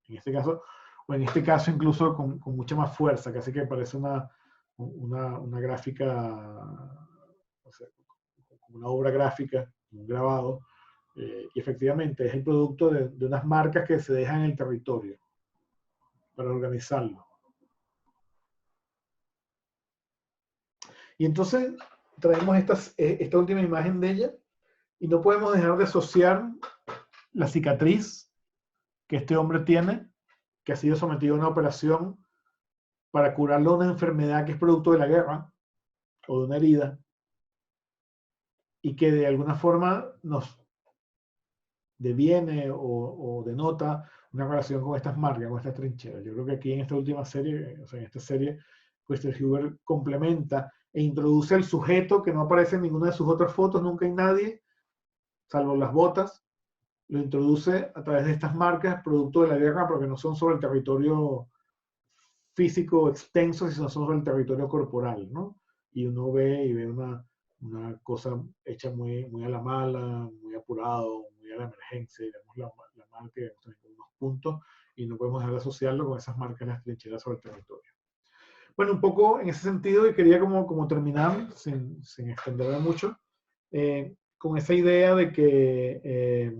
En este caso, o en este caso incluso con mucha más fuerza, casi que parece una gráfica, o sea, una obra gráfica, un grabado, y efectivamente es el producto de unas marcas que se dejan en el territorio para organizarlo. Y entonces traemos esta última imagen de ella y no podemos dejar de asociar la cicatriz que este hombre tiene, que ha sido sometido a una operación para curarlo de una enfermedad que es producto de la guerra o de una herida y que de alguna forma nos deviene o denota una relación con estas marcas, con estas trincheras. Yo creo que aquí en esta última serie, o sea, en esta serie, Raster Huber complementa e introduce el sujeto que no aparece en ninguna de sus otras fotos, nunca hay nadie, salvo las botas, lo introduce a través de estas marcas, producto de la guerra, porque no son sobre el territorio físico extenso, sino sobre el territorio corporal, ¿no? Y uno ve una cosa hecha muy a la mala, muy apurado, muy a la emergencia, y vemos la marca y vemos también unos puntos, y no podemos dejar de asociarlo con esas marcas en las trincheras sobre el territorio. Bueno, un poco en ese sentido, y quería como terminar, sin extenderme mucho, con esa idea de que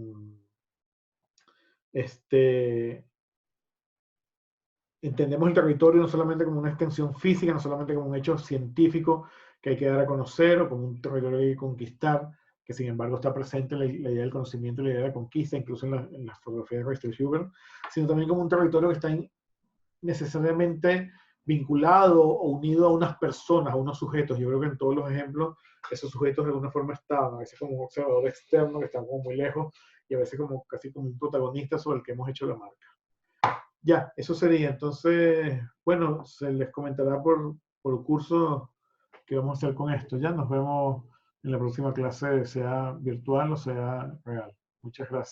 entendemos el territorio no solamente como una extensión física, no solamente como un hecho científico que hay que dar a conocer o como un territorio que hay que conquistar, que sin embargo está presente la idea del conocimiento y la idea de la conquista, incluso en la fotografía de Raster Huber, sino también como un territorio que está necesariamente vinculado o unido a unas personas, a unos sujetos. Yo creo que en todos los ejemplos esos sujetos de alguna forma estaban, a veces como un observador externo que está como muy lejos y a veces como casi como un protagonista sobre el que hemos hecho la marca. Ya, eso sería. Entonces, bueno, se les comentará por el curso que vamos a hacer con esto. Ya nos vemos en la próxima clase, sea virtual o sea real. Muchas gracias.